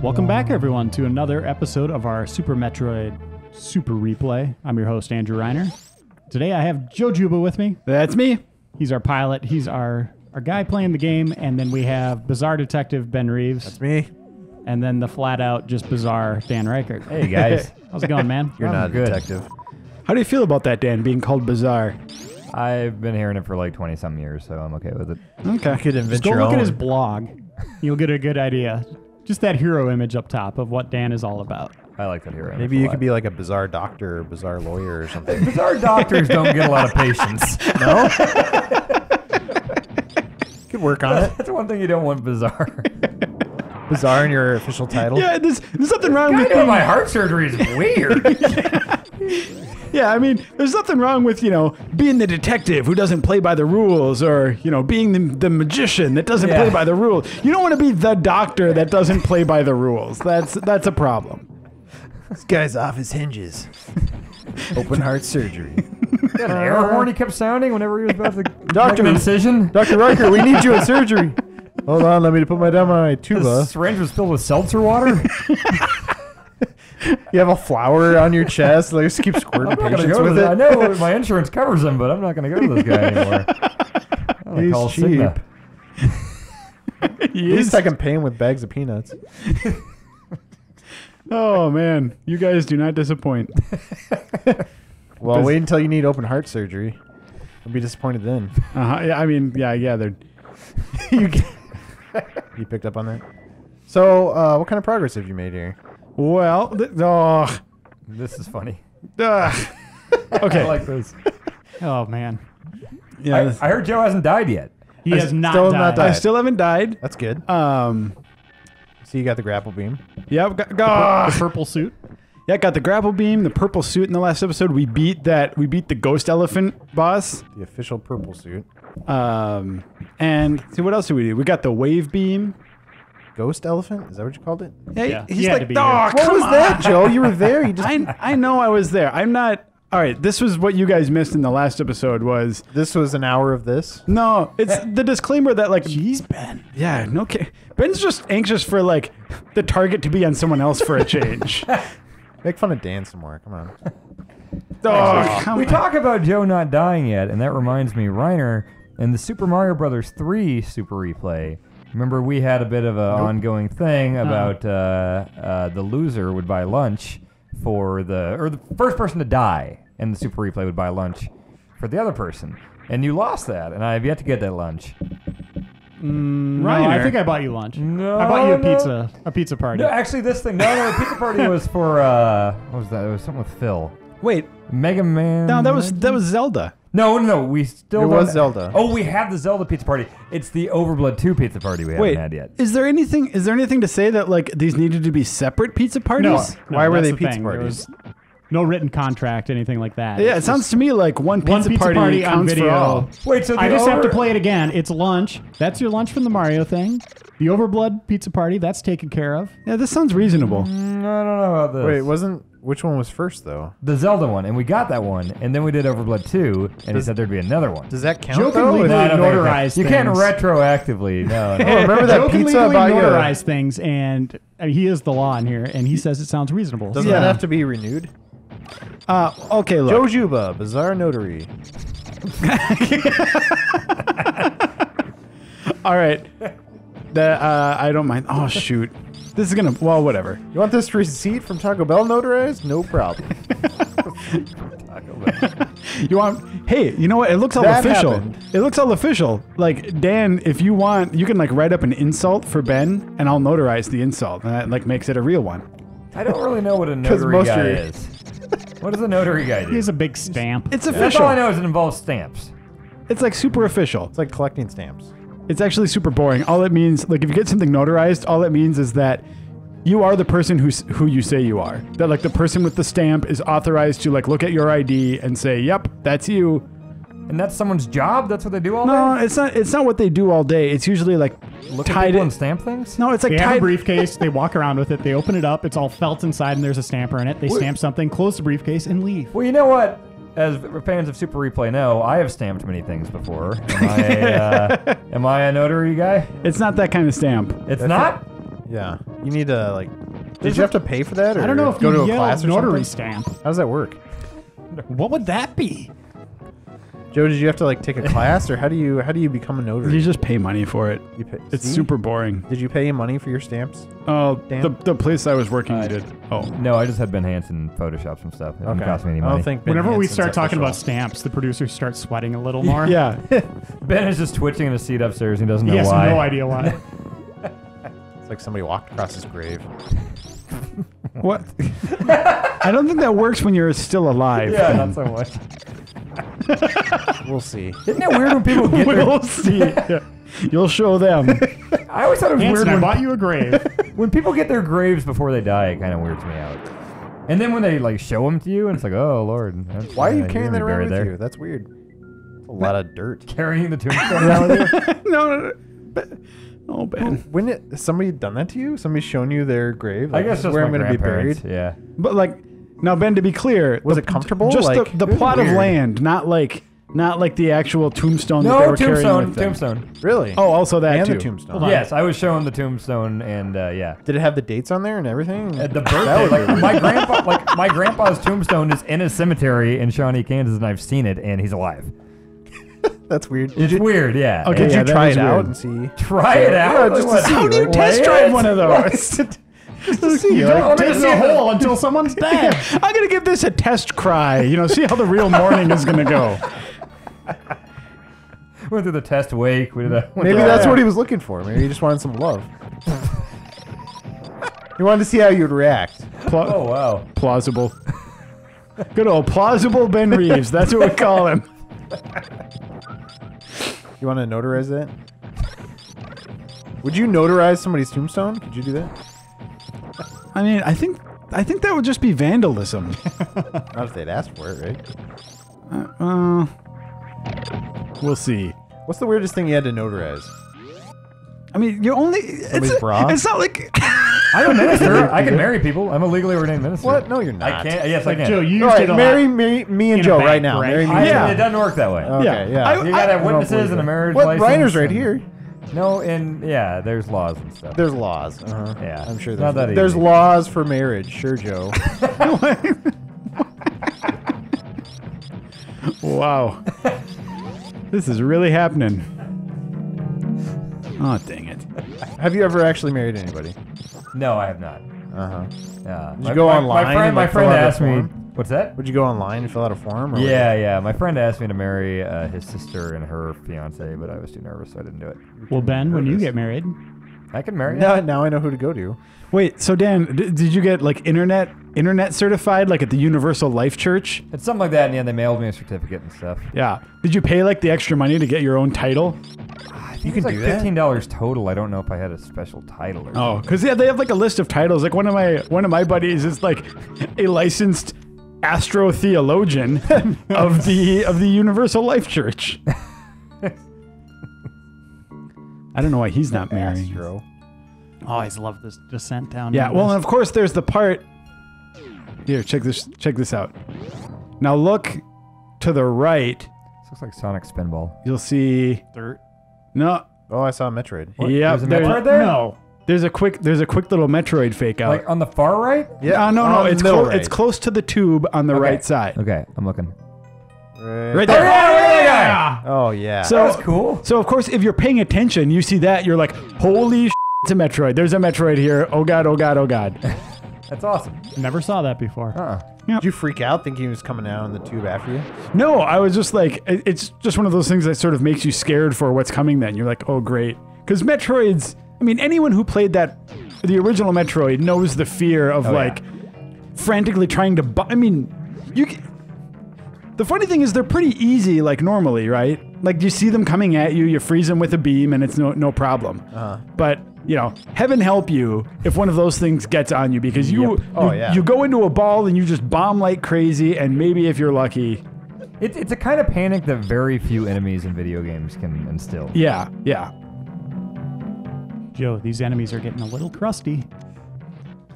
Welcome back, everyone, to another episode of our Super Metroid Super Replay. I'm your host, Andrew Reiner. Today I have Juba with me. That's me. He's our pilot. He's our guy playing the game. And then we have Bizarre Detective Ben Reeves. That's me. And then the flat-out, just bizarre Dan Ryckert. Hey, guys. How's it going, man? You're not a detective. How do you feel about that, Dan, being called bizarre? I've been hearing it for like 20-something years, so I'm okay with it. Okay. You could invent Just go your look own. at his blog. You'll get a good idea. Just that hero image up top of what Dan is all about. I like that hero. Maybe you could be like a bizarre doctor or bizarre lawyer or something. Bizarre doctors don't get a lot of patience. No? Could work on it. That's one thing you don't want bizarre. Bizarre in your official title. Yeah, there's something wrong with doing my heart surgery is weird. Yeah, I mean, there's nothing wrong with, being the detective who doesn't play by the rules or, being the magician that doesn't play by the rules. You don't want to be the doctor that doesn't play by the rules. That's a problem. This guy's off his hinges. Open heart surgery. An air horn he kept sounding whenever he was about to Doctor, make an incision. Dr. Ryckert, we need you in surgery. Hold on, let me put my down my tuba. The syringe was filled with seltzer water. You have a flower on your chest. Like, just keep squirting patients with it. I know my insurance covers him, but I'm not going to go to this guy anymore. He's cheap. At least I can pay him with bags of peanuts. Oh, man. You guys do not disappoint. Well, wait until you need open heart surgery. I'll be disappointed then. Yeah, I mean, yeah. They're... You picked up on that? So, what kind of progress have you made here? Well, This is funny. okay. I like this. Oh, man. Yeah, I heard Joe hasn't died yet. He has not still died. not died. I still haven't died. That's good. So you got the grapple beam. yeah, The purple suit. Yeah, got the grapple beam, the purple suit in the last episode. We beat the ghost elephant boss. The official purple suit. And see, what else did we do? We got the wave beam. Ghost elephant? Is that what you called it? Yeah, he's he had like, to be oh, here." What was that, Joe? You were there. You just. I know I was there. I'm not. All right, this was what you guys missed in the last episode. Was This was an hour of this. no, it's the disclaimer that like. Jeez, Ben. Yeah, no. Ben's just anxious for like the target to be on someone else for a change. Make fun of Dan some more. Come on. Come We on. talk about Joe not dying yet, and that reminds me, Reiner, in the Super Mario Brothers 3 Super Replay, remember we had a bit of an ongoing thing about the loser would buy lunch for the first person to die in the Super Replay would buy lunch for the other person, and you lost that, and I have yet to get that lunch. No, I think I bought you lunch. No, I bought you no. a pizza party. No, actually, this thing. No, the pizza party was for what was that? It was something with Phil. Wait, Mega Man. no, that was Zelda. No. We still. It was don't- Zelda. Oh, we have the Zelda pizza party. It's the Overblood 2 pizza party we haven't had yet. Is there anything to say that like these needed to be separate pizza parties? No, Why were that's they the pizza thing. There parties? was no written contract, anything like that. Yeah, it It's sounds just to me like one one pizza, pizza party on counts video. for all. Wait, so I just have to play it again. It's lunch. That's your lunch from the Mario thing. The Overblood pizza party, that's taken care of. Yeah, this sounds reasonable. I don't know about this. Wait, which one was first though? The Zelda one, and we got that one, and then we did Overblood 2, and he said there'd be another one. Does that count Jokingly, though? they I don't think it notarize counts. You can't things. retroactively. No. Oh, remember that Joe can pizza legally about you? notarize things, and he is the law in here, and he says it sounds reasonable. Doesn't Yeah. that have to be renewed? Okay, look. Joe Juba, bizarre notary. All right. I don't mind. Oh shoot. This is gonna. Well, whatever. You want this receipt from Taco Bell notarized? No problem. You want? Hey, you know what? It looks all That official. happened. It looks all official. Like Dan, if you want, you can like write up an insult for Ben, and I'll notarize the insult, and that like makes it a real one. I don't really know what a 'Cause notary most guy of your- is. What does a notary guy do? He has a big stamp. It's That's official. all I know is it involves stamps. It's like super official. It's like collecting stamps. It's actually super boring. All it means, like if you get something notarized, all it means is that you are the person who you say you are. That like the person with the stamp is authorized to like look at your ID and say, "Yep, that's you." And that's someone's job? That's what they do all No, day? it's not what they do all day. It's usually like Look at tied people in. and stamp things? No, it's like They have a tied. briefcase. They walk around with it. They open it up. It's all felt inside, and there's a stamper in it. They stamp something, close the briefcase, and leave. Well, you know what? As fans of Super Replay know, I have stamped many things before. Am I a notary guy? It's not that kind of stamp. It's not? Yeah. You need to like. Did you have to pay for that? Or I don't know if go you to a yell class or notary something? stamp. How does that work? What would that be? Joe, did you have to like take a class, or how do you become a notary? You just pay money for it. You pay, It's see? super boring. Did you pay money for your stamps? Oh, Dan? the place I was working did. Oh, No, I just had Ben Hansen Photoshop some stuff. It didn't cost me any I money. don't think Ben Whenever we Hanson's start talking official. about stamps, the producers start sweating a little more. yeah. Ben is just twitching in his seat upstairs. And he doesn't know He has why. no idea why. It's like somebody walked across his grave. What? I don't think that works when you're still alive. Yeah, not so much. We'll see. Isn't it weird when people get their... We'll see. Yeah. You'll show them. I always thought it was Hanson, weird I when, bought you a grave. when people get their graves before they die. It kind of weirds me out. And then when they like show them to you, and it's like, oh Lord, that's, Why are you you're carrying gonna that be around buried with there. you? That's weird. A lot of dirt. Carrying the tombstone around with you. No. Oh, Ben. When has somebody done that to you? Somebody shown you their grave? I Like, guess this is just where my I'm going to be grandparents. buried. Yeah. But like, now Ben, to be clear, Was it comfortable? Just Like, the it was plot of weird. land, not like the actual tombstone that they No, were carrying tombstone. with them. Tombstone. Really? Oh, also that and too. the tombstone. Hold on. Yes, I was showing the tombstone, and yeah. Did it have the dates on there and everything? At the That birthday, would be like weird. my grandpa's tombstone is in a cemetery in Shawnee, Kansas, and I've seen it, and he's alive. That's weird. It's weird, yeah. Okay, Did yeah, you that try is it out weird. and see? Try it out. Yeah, just to What? see, How do you like, test lay drive it? one of those? Just to see. You Like, don't dig the hole until someone's dead. I'm gonna give this a test cry. See how the real morning is gonna go. Went through the test wake. We did a, maybe that's what he was looking for. Maybe he just wanted some love. He wanted to see how you'd react. Oh wow. Plausible. Good old plausible Ben Reeves. That's what we call him. You want to notarize that? Would you notarize somebody's tombstone? Could you do that? I mean, I think that would just be vandalism. Not if they'd asked for it, right? We'll see. What's the weirdest thing you had to notarize? I mean, you only. Somebody's bra? It's not like. I'm a minister. I can marry people. I'm a legally ordained minister. What? No, you're not. I can't. Yes, I Like can. Joe, you All used right, it a marry lot. me and In a Joe bank, right now. right? Marry me. Yeah. It doesn't work that way. Okay, yeah. You gotta have I don't witnesses believe and a it. marriage What? license. Reiner's right and- here. No, and yeah, there's laws and stuff. There's laws. Uh-huh. Yeah, I'm sure it's not that there's easy. laws for marriage. Sure, Joe. Wow. This is really happening. Oh, dang it. Have you ever actually married anybody? No, I have not. Uh-huh. Yeah. Did you go online and, My like, friend fill out a asked me. form? What's that? Would you go online and fill out a form? Or Yeah. My friend asked me to marry his sister and her fiance, but I was too nervous, so I didn't do it. Well, Ben, when you get married, I can marry. Now I know who to go to. Wait, so Dan, did you get like internet certified, like at the Universal Life Church? It's something like that, and yeah, they mailed me a certificate and stuff. Yeah. Did you pay like the extra money to get your own title? You can do that. $15 total. I don't know if I had a special title or Oh, because yeah, they have like a list of titles. Like one of my buddies is like a licensed astrotheologian of the Universal Life Church. I don't know why he's not marrying. Astro. oh, I just love this descent down. Yeah, into well, this. and of course there's the part. Here, check this out. Now look to the right. This looks like Sonic Spinball. You'll see. dirt. No. Oh, I saw Metroid. Yeah. There's a Metroid there? No. There's a quick little Metroid fake out. Like on the far right? Yeah. No, on the it's middle it's right. close to the tube on the Okay. right side. Okay, I'm looking. Right Oh, there. yeah, look at that guy! Oh yeah. So That was cool. So of course, if you're paying attention, you see that you're like, "Holy it's a Metroid! There's a Metroid here! Oh god! Oh god! Oh god!" That's awesome. Never saw that before. Did you freak out thinking he was coming out on the tube after you? No, I was just like, it's just one of those things that sort of makes you scared for what's coming. Then you're like, "Oh great!" Because Metroids. I mean, anyone who played the original Metroid knows the fear of like frantically trying to. I mean, the funny thing is they're pretty easy, like normally, right? Like you see them coming at you, you freeze them with a beam, and it's no problem. But heaven help you if one of those things gets on you, because you go into a ball and you just bomb like crazy, and maybe if you're lucky. It's a kind of panic that very few enemies in video games can instill. Yeah. Joe, these enemies are getting a little crusty.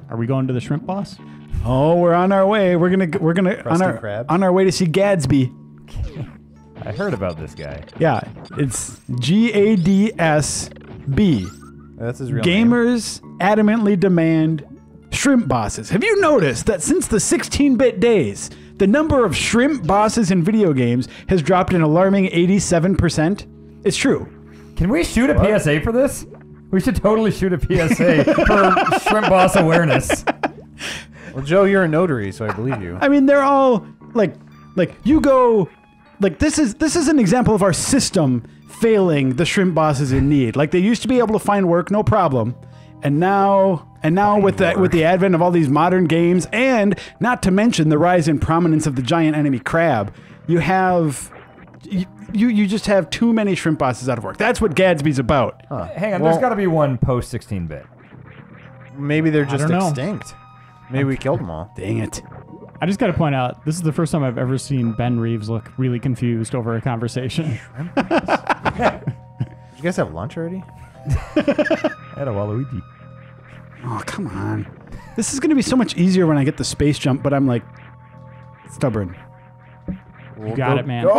Are we going to the shrimp boss? Oh, we're on our way. We're gonna Krusty Krab? on our way to see Gadsby. I heard about this guy. Yeah, it's GADSB. That's his real name. Gamers adamantly demand shrimp bosses. Have you noticed that since the 16-bit days, the number of shrimp bosses in video games has dropped an alarming 87%? It's true. Can we shoot a PSA for this? We should totally shoot a PSA for shrimp boss awareness. Well, Joe, you're a notary, so I believe you. I mean, they're all like you go, like this is an example of our system failing the shrimp bosses in need. Like they used to be able to find work, no problem, and now with the advent of all these modern games, and not to mention the rise in prominence of the giant enemy crab, you have. You just have too many shrimp bosses out of work. That's what Gadsby's about. Huh. Hang on, there's got to be one post 16-bit. Maybe they're just don't know. extinct. Maybe we killed them all. Dang it. I just got to point out, this is the first time I've ever seen Ben Reeves look really confused over a conversation. Did you guys have lunch already? I had a Waluigi. Oh, come on. This is going to be so much easier when I get the space jump, but I'm like stubborn. You got it, man. Oh,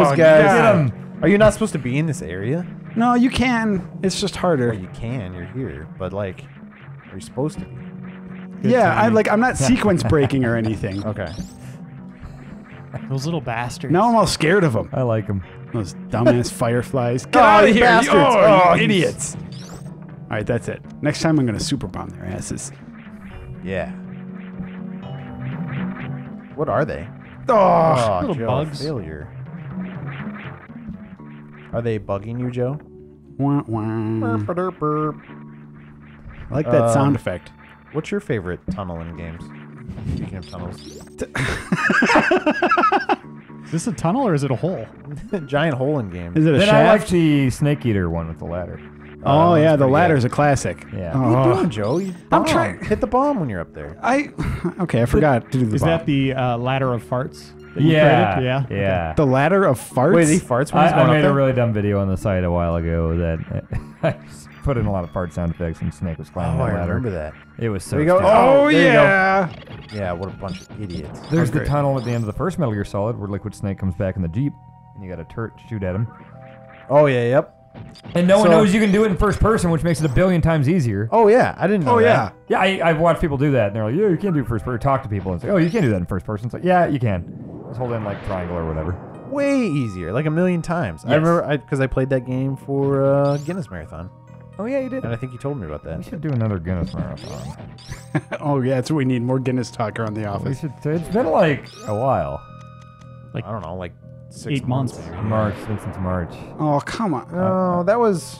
those guys. Get him. Are you not supposed to be in this area? No, you can. It's just harder. Well, you can. You're here, but like, are you supposed to be? I'm not sequence breaking or anything. Okay. Those little bastards. Now I'm all scared of them. I like him. Those dumbass fireflies. Get out of you here, bastards. you You idiots. All right, that's it. Next time I'm going to super bomb their asses. Yeah. What are they? Oh, little Joe, bugs. failure. Are they bugging you, Joe? wah, wah. Burp, burp. I like that sound effect. What's your favorite tunnel in games? Speaking of tunnels. Is this a tunnel or is it a hole? Giant hole in games. Is it a Then I like shaft? the Snake Eater one with the ladder. Oh, yeah, that's the pretty ladder's good. a classic. Yeah. What are you Oh. doing, Joe? You I'm bomb. trying- Hit the bomb when you're up there. Okay, I forgot to do the Is bomb. that the ladder of farts? That you Yeah. created? Yeah. Yeah. The ladder of farts? Wait, he farts when he's I going up made there? a really dumb video on the site a while ago that I just put in a lot of fart sound effects and Snake was climbing Oh, the I ladder. remember that. It was so There you go. stupid. Oh, there you go. yeah. Yeah, what a bunch of idiots. There's the great. tunnel at the end of the first Metal Gear Solid where Liquid Snake comes back in the Jeep and you got a turret to shoot at him. Oh, yeah, yep. And no one So- knows you can do it in first person, which makes it a billion times easier. Oh, yeah, I didn't know Oh, that. yeah. Yeah, I've watched people do that, and they're like, yeah, you can't do first person. Talk to people and say, oh, you can't do that in first person. It's like, yeah, you can. Just hold in, like, triangle or whatever. Way easier, like a million times. I Yes. remember, because I played that game for Guinness Marathon, Oh, yeah, you did. and I think you told me about We that. should do another Guinness Marathon. Oh, yeah, that's what we need. More Guinness talk around the We office. should. It's been, like, a while. I don't know, like 6 8 months. maybe. March, it's been since March. Oh, come on. No, that was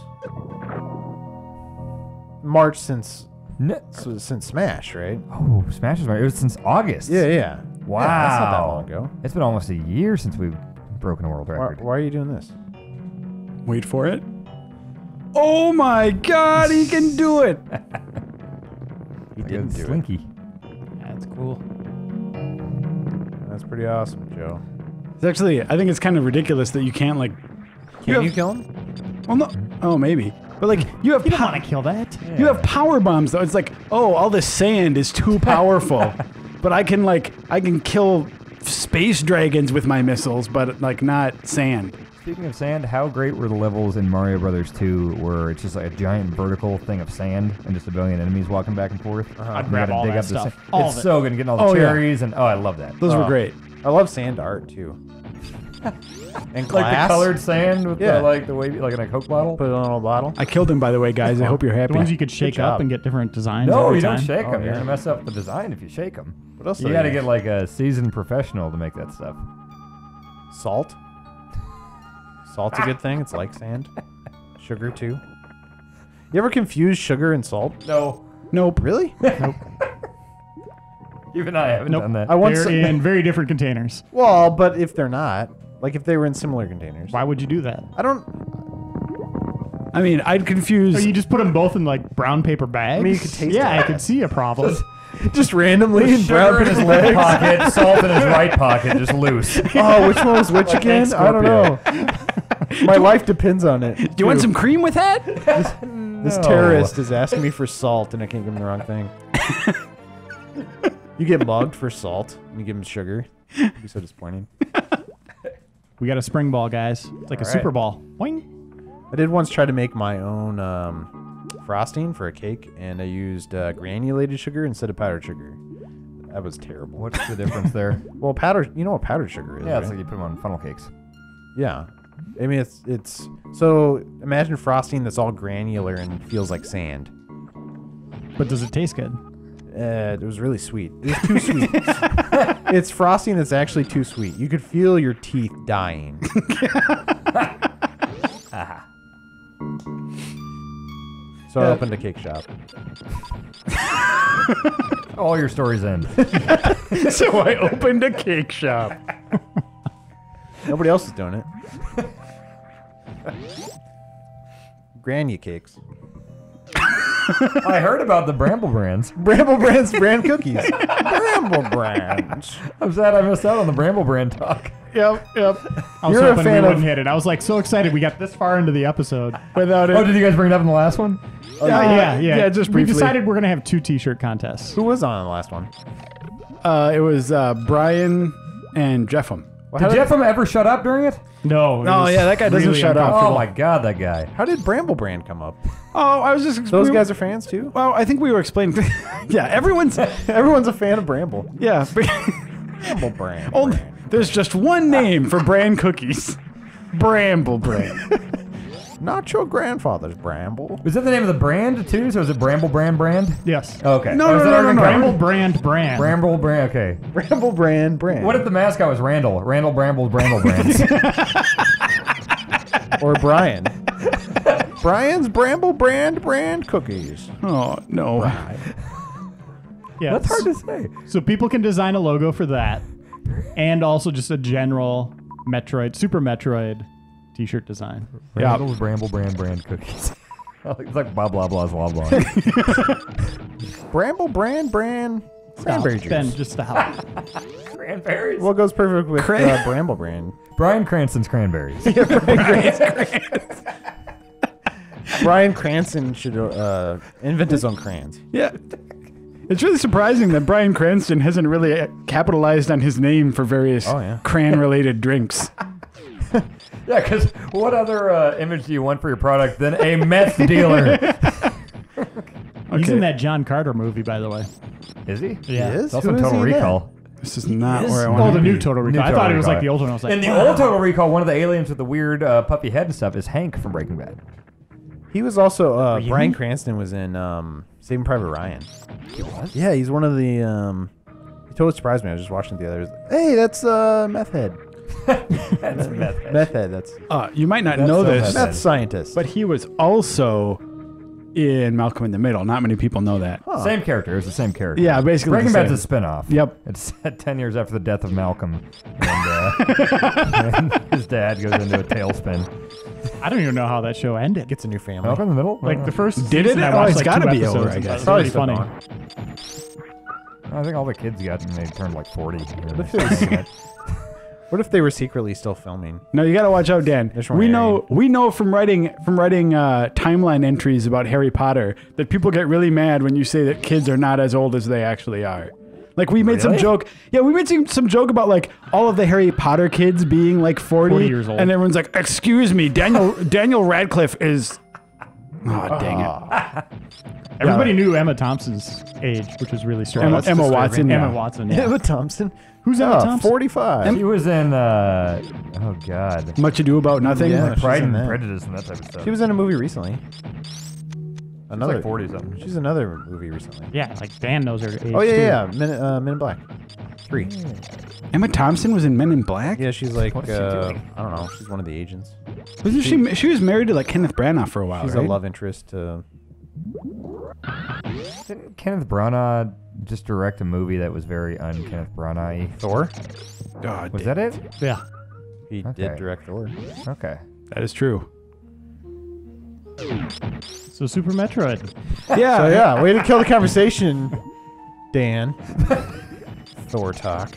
March since No. Smash, right? Oh, Smash is March. It was since August. Yeah, yeah. Wow. Yeah, that's not that long ago. It's been almost a year since we've broken a world Why, record. why are you doing this? Wait for it. Oh, my God, he can do it. He Like didn't a do it. Slinky. That's cool. That's pretty awesome, Joe. It's actually, I think it's kind of ridiculous that you can't, like... Can you have- kill him? Well, no. Oh, maybe. But, like, you have... You don't want to kill that. You have power bombs, though. It's like, oh, all this sand is too powerful. But I can kill space dragons with my missiles, but, like, not sand. Speaking of sand, how great were the levels in Mario Brothers 2 where it's just like a giant vertical thing of sand and just a billion enemies walking back and forth? I'd You grab gotta all dig that up the stuff. sand. All It's of it. so good. And getting all the Oh, yeah. cherries and I love that. Those were great. I love sand art, too. And Like glass. the colored sand with Yeah. the way like in a Coke bottle. Put it on a bottle. I killed him, by the way, guys. I hope you're The happy. ones you could shake up job. and get different designs No, every you don't time. shake them. Oh, You're yeah. gonna mess up the design if you shake them. What else You do got to they get use? like a seasoned professional to make that stuff. Salt. Salt's a good thing. It's like sand. Sugar, too. You ever confuse sugar and salt? No, Nope. Really? even I haven't Nope. done that. I once. They're in very different containers. Well, but if they're not, like if they were in similar containers, Why would you do that? I don't. I mean, I'd confuse... Or you just put them both in like brown paper bags? mean, you could taste Yeah, it. I could see a problem. Just randomly in Sugar in his brown. left pocket, salt in his right pocket, just loose. Oh, which one was which Like again? Hank I don't know. My life depends on it. Do you want some cream with that? This terrorist is asking me for salt, and I can't give him the wrong thing. You get mugged for salt, and you give him sugar. It'd be so disappointing. We got a spring ball, guys. It's like a All right. super ball. Boing. I did once try to make my own frosting for a cake, and I used granulated sugar instead of powdered sugar. That was terrible. What's the difference there? Well, powdered. You know what powdered sugar is? Yeah, it's right? like you put them on funnel cakes. Yeah. I mean, it's so imagine frosting that's all granular and feels like sand. But does it taste good? It was really sweet. It was too sweet. It's frosting that's actually too sweet. You could feel your teeth dying. So I opened a cake shop. All your stories end. So I opened a cake shop. Nobody else is doing it. Granu cakes. I heard about the Bramble brands. Bramble Brands brand cookies. Bramble Brands. I'm sad I missed out on the Bramble brand talk. Yep. I was You're a hoping fan we of- wouldn't hit it. I was like so excited we got this far into the episode. Without it. Oh, did you guys bring it up in the last one? Yeah, just We briefly. decided we're gonna have 2 T-shirt contests. Who was on the last one? It was Brian and Jeffem. Did Jeffem ever shut up during it? No. it Oh, was yeah, that guy doesn't really shut up. Oh uncomfortable. my god, that guy. How did Bramble Brand come up? Oh, I was just. Those guys are fans too? Well, I think we were explaining. Yeah, everyone's. Everyone's a fan of Bramble. Yeah. Bramble Brand. Only, there's just one name for brand cookies. Bramble brand. Not your grandfather's Bramble. Was that the name of the brand too? So is it Bramble brand? Yes. Okay. No, Oh, is no, that no, our no, no. Bramble brand. Bramble brand. Okay. Bramble Brand. What if the mascot was Randall? Randall Bramble Bramble brands. Or Brian. Brian's Bramble brand cookies. Oh no. Yeah. That's hard to say. So people can design a logo for that, and also just a general Metroid, Super Metroid T-shirt design. Randall's Bramble brand cookies. It's like blah blah blah blah blah. Bramble brand cranberry juice. Ben, just stop. Cranberries. What goes perfect with Bramble Brand? Brian Cranston's cranberries. Bryan Cranston should invent his own crayons. Yeah. It's really surprising that Bryan Cranston hasn't really capitalized on his name for various cran-related drinks. Yeah, because what other image do you want for your product than a meth dealer? He's in that John Carter movie, by the way. Is he? Yeah. He is? It's also Who in is Total he in Recall. This is not Yes. where I Oh, want the to be. new Total Recall. New I thought Total it was like Recall. the old one. I was like, In the old Total Recall, one of the aliens with the weird puppy head and stuff is Hank from Breaking Bad. He was also Bryan Cranston was in Saving Private Ryan. He was? Yeah, he's one of the. He totally surprised me. I was just watching it the other. Hey, that's Meth Head. That's meth head. Meth Head. That's You might not That's know so this, meth. meth scientist. but he was also in Malcolm in the Middle. Not many people know that. Same character. It was the same character. Yeah, basically Breaking the Bad's a same. spin-off. Yep. It's set 10 years after the death of Malcolm. And, and his dad goes into a tailspin. I don't even know how that show ended. gets a new family. Malcolm in the Middle? Like the first Did season, it? I Oh, watched it's like gotta 2 be over, episodes. I guess. It's Probably really still funny. going. I think all the kids got and they turned like 40. What if they were secretly still filming? No, you got to watch out, Dan. Just We wondering. know from writing timeline entries about Harry Potter that people get really mad when you say that kids are not as old as they actually are. Like we made some Really? joke. Yeah, we made some joke about like all of the Harry Potter kids being like 40 years old. and everyone's like, "Excuse me, Daniel Radcliffe is." Oh, dang it. Everybody knew Emma Thompson's age, which was really strange. Emma disturbing. Watson. Emma Yeah. Watson. Yeah. Emma Thompson. Who's Emma Thompson? 45. He was in, oh God. Much Ado About Nothing. Yeah. Like Pride she's in and that. Prejudice and that type of stuff. She was in a movie recently. Another like 40 something. She's another movie recently. Yeah, like Dan knows her age. Oh yeah, too. yeah. Men in Black. 3. Emma Thompson was in Men in Black. Yeah, she's like What is she doing? I don't know. She's one of the agents. Wasn't she? She was married to like Kenneth Branagh for a while. She's right? a love interest to. Didn't Kenneth Branagh just direct a movie that was very un-Kenneth Branagh-y? Thor. Oh, Was that it? Yeah. He Okay. did direct Thor. Okay. that is true. So Super Metroid. Yeah. So yeah, way to kill the conversation, Dan. Thor talk.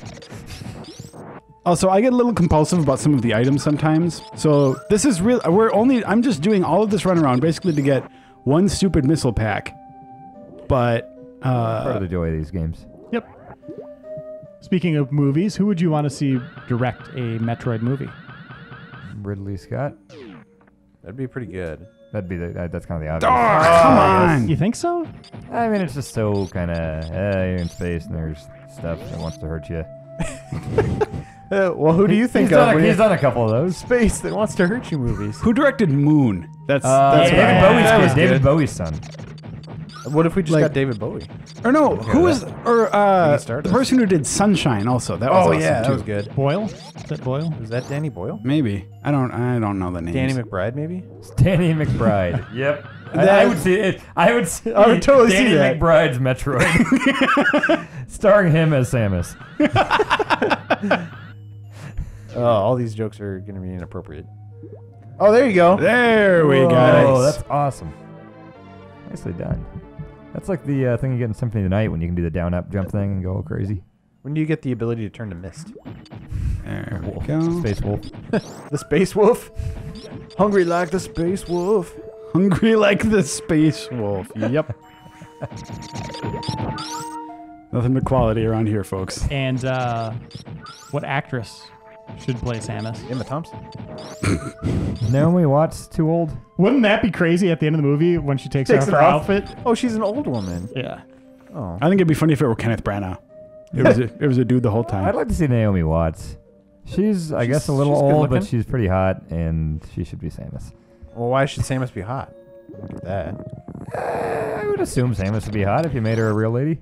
Also, I get a little compulsive about some of the items sometimes. So this is real. I'm just doing all of this runaround basically to get one stupid missile pack. But Part of the joy of these games. Yep. Speaking of movies, who would you want to see direct a Metroid movie? Ridley Scott. That'd be pretty good. That'd be that's kind of the Oh, obvious. come on. You think so? I mean, it's just so kind of you're in space and there's stuff that wants to hurt you. Well, who do you think He's of? done, when he's you- done a couple of those. Space that wants to hurt you movies. Who directed Moon? That's David what I- Bowie's that kid, was David good. Bowie's son. What if we just Like- got David Bowie? Or no, who was or He started the us. person who did Sunshine also? That was awesome that too. was good. Boyle? Is that Boyle? Was that Danny Boyle? Maybe I don't know the names. Danny McBride, maybe? Danny McBride. Yep. I That- would see it. I would see I would totally see Danny that. McBride's Metroid. Starring him as Samus. Oh, all these jokes are going to be inappropriate. Oh, there you go. There we Oh, go. that's awesome. Nicely done. That's like the thing you get in Symphony of the Night when you can do the down-up jump thing and go all crazy. When do you get the ability to turn to mist? There we go. Space Wolf. The Space Wolf? Hungry like the Space Wolf. Hungry like the space wolf. Yep. Nothing but quality around here, folks. And what actress should play Samus? Emma Thompson. Naomi Watts too old? Wouldn't that be crazy at the end of the movie when she takes, Takes off it her off. outfit? Oh, she's an old woman. Yeah. Oh. I think it'd be funny if it were Kenneth Branagh. It was a dude the whole time. I'd like to see Naomi Watts. She's I guess, a little she's good old, but looking. she's pretty hot, and she should be Samus. Well, why should Samus be hot? Look at that. I would assume Samus would be hot if you made her a real lady.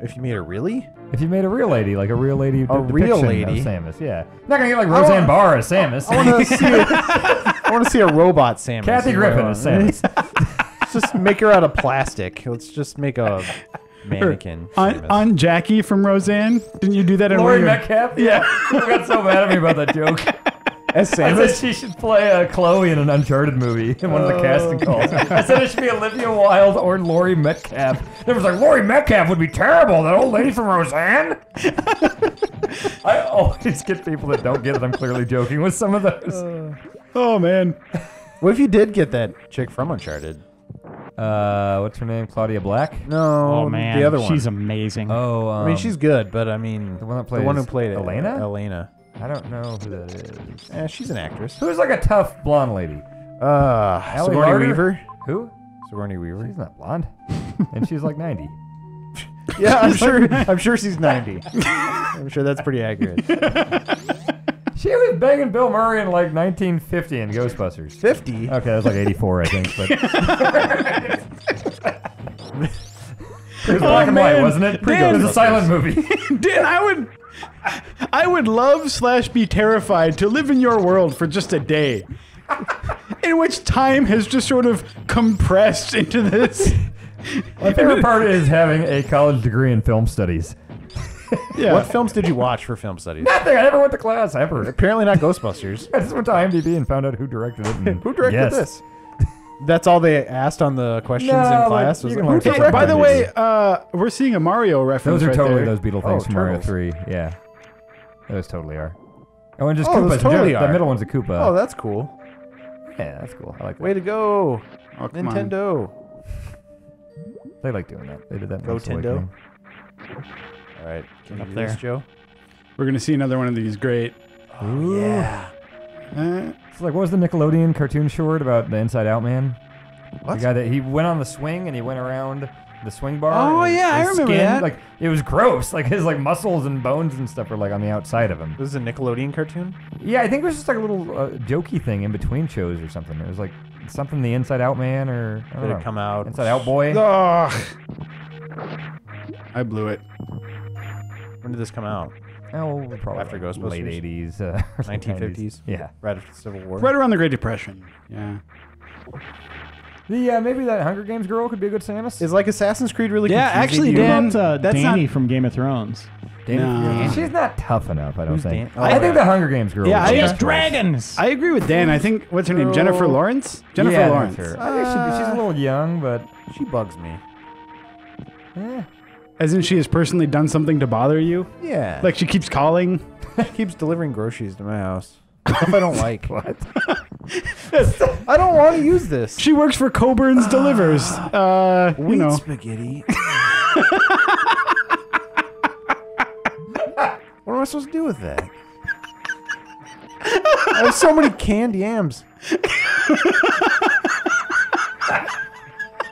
If you made her really? If you made a real lady, like a real lady A real depiction lady? of Samus, yeah. Not gonna get like Roseanne Barr as Samus. I want to see I want to see a robot Samus. Kathy Griffin as Samus. Let's just make her out of plastic. Let's just make a mannequin. Samus. on Jackie from Roseanne. Didn't you do that in Lori one of your- Metcalf? Yeah. You got so mad at me about that joke. As I said Samus? she should play Chloe in an Uncharted movie in one of the casting calls. I said it should be Olivia Wilde or Lori Metcalf. There was like, Lori Metcalf would be terrible, that old lady from Roseanne. I always get people that don't get it. I'm clearly joking with some of those. Oh man. What if you did get that chick from Uncharted? What's her name? Claudia Black? No, Oh, man. the other one. She's amazing. Oh, I mean, she's good, but I mean, the one that the one who plays played it, Elena? Elena. I don't know who that is. Yeah, she's an actress. Who's like a tough blonde lady? Sigourney Larder? Weaver. Who? Sigourney Weaver. She's not blonde. And she's like 90. Yeah, I'm sure. I'm sure she's 90. I'm sure that's pretty accurate. She was banging Bill Murray in like 1950 in Ghostbusters. 50. Okay, that was like 84, I think. But it was black and white, man. wasn't it? Dan- It was a silent movie. Dan, I would love / be terrified to live in your world for just a day. In which time has just sort of compressed into this. My favorite part is having a college degree in film studies. Yeah. What films did you watch for film studies? Nothing. I never went to class ever. Apparently not Ghostbusters. I just went to IMDb and found out who directed it. And Who directed guessed. this? That's all they asked on the questions No, in like, class. you Was can who learn Hey, directed by the this? way, we're seeing a Mario reference. Those are right totally there. those Beetle things Oh, from Mario turtles. 3. Yeah. Those totally are. Oh, and just Oh, those Koopas. totally That are. middle one's a Koopa. Oh, that's cool. yeah, that's cool. I like that. Way to go, Oh, come on. Nintendo. They like doing that. They did that in Go Link's Tendo. Awakening. All right, can you Up do there. this, Joe? We're gonna see another one of these great. Oh, yeah. It's like, what was the Nickelodeon cartoon short about the Inside Out Man? What? The guy that he went on the swing and he went around the swing bar. Oh, and yeah, I his remember skin, that. Like it was gross. Like his like muscles and bones and stuff were like on the outside of him. This is a Nickelodeon cartoon? Yeah, I think it was just like a little jokey thing in between shows or something. It was like something the Inside Out Man or I don't Did know. it come out? Inside Out Boy. Ugh. I blew it. When did this come out? Oh, probably After like Ghostbusters? late 80s, 1950s? 90s. Yeah. Right after the Civil War? Right around the Great Depression. Yeah. The maybe that Hunger Games girl could be a good Samus. Is like Assassin's Creed really Yeah, confusing actually, to you? Dan- What about that's Dany not- from Game of Thrones? No. She's not tough enough, I don't Who's think. Dan- Oh, I think yeah. the Hunger Games girl. Yeah, would I be just best. Dragons! I agree with Dan. I think what's her name? Jennifer Lawrence. Jennifer Yeah, Lawrence. that's her. I think she's a little young, but She bugs me. As in, she has personally done something to bother you. Yeah. Like she keeps calling. she keeps delivering groceries to my house. Stuff I don't like. what? I don't want to use this. She works for Coburn's Delivers. You Wheat know. spaghetti. What am I supposed to do with that? I have so many canned yams.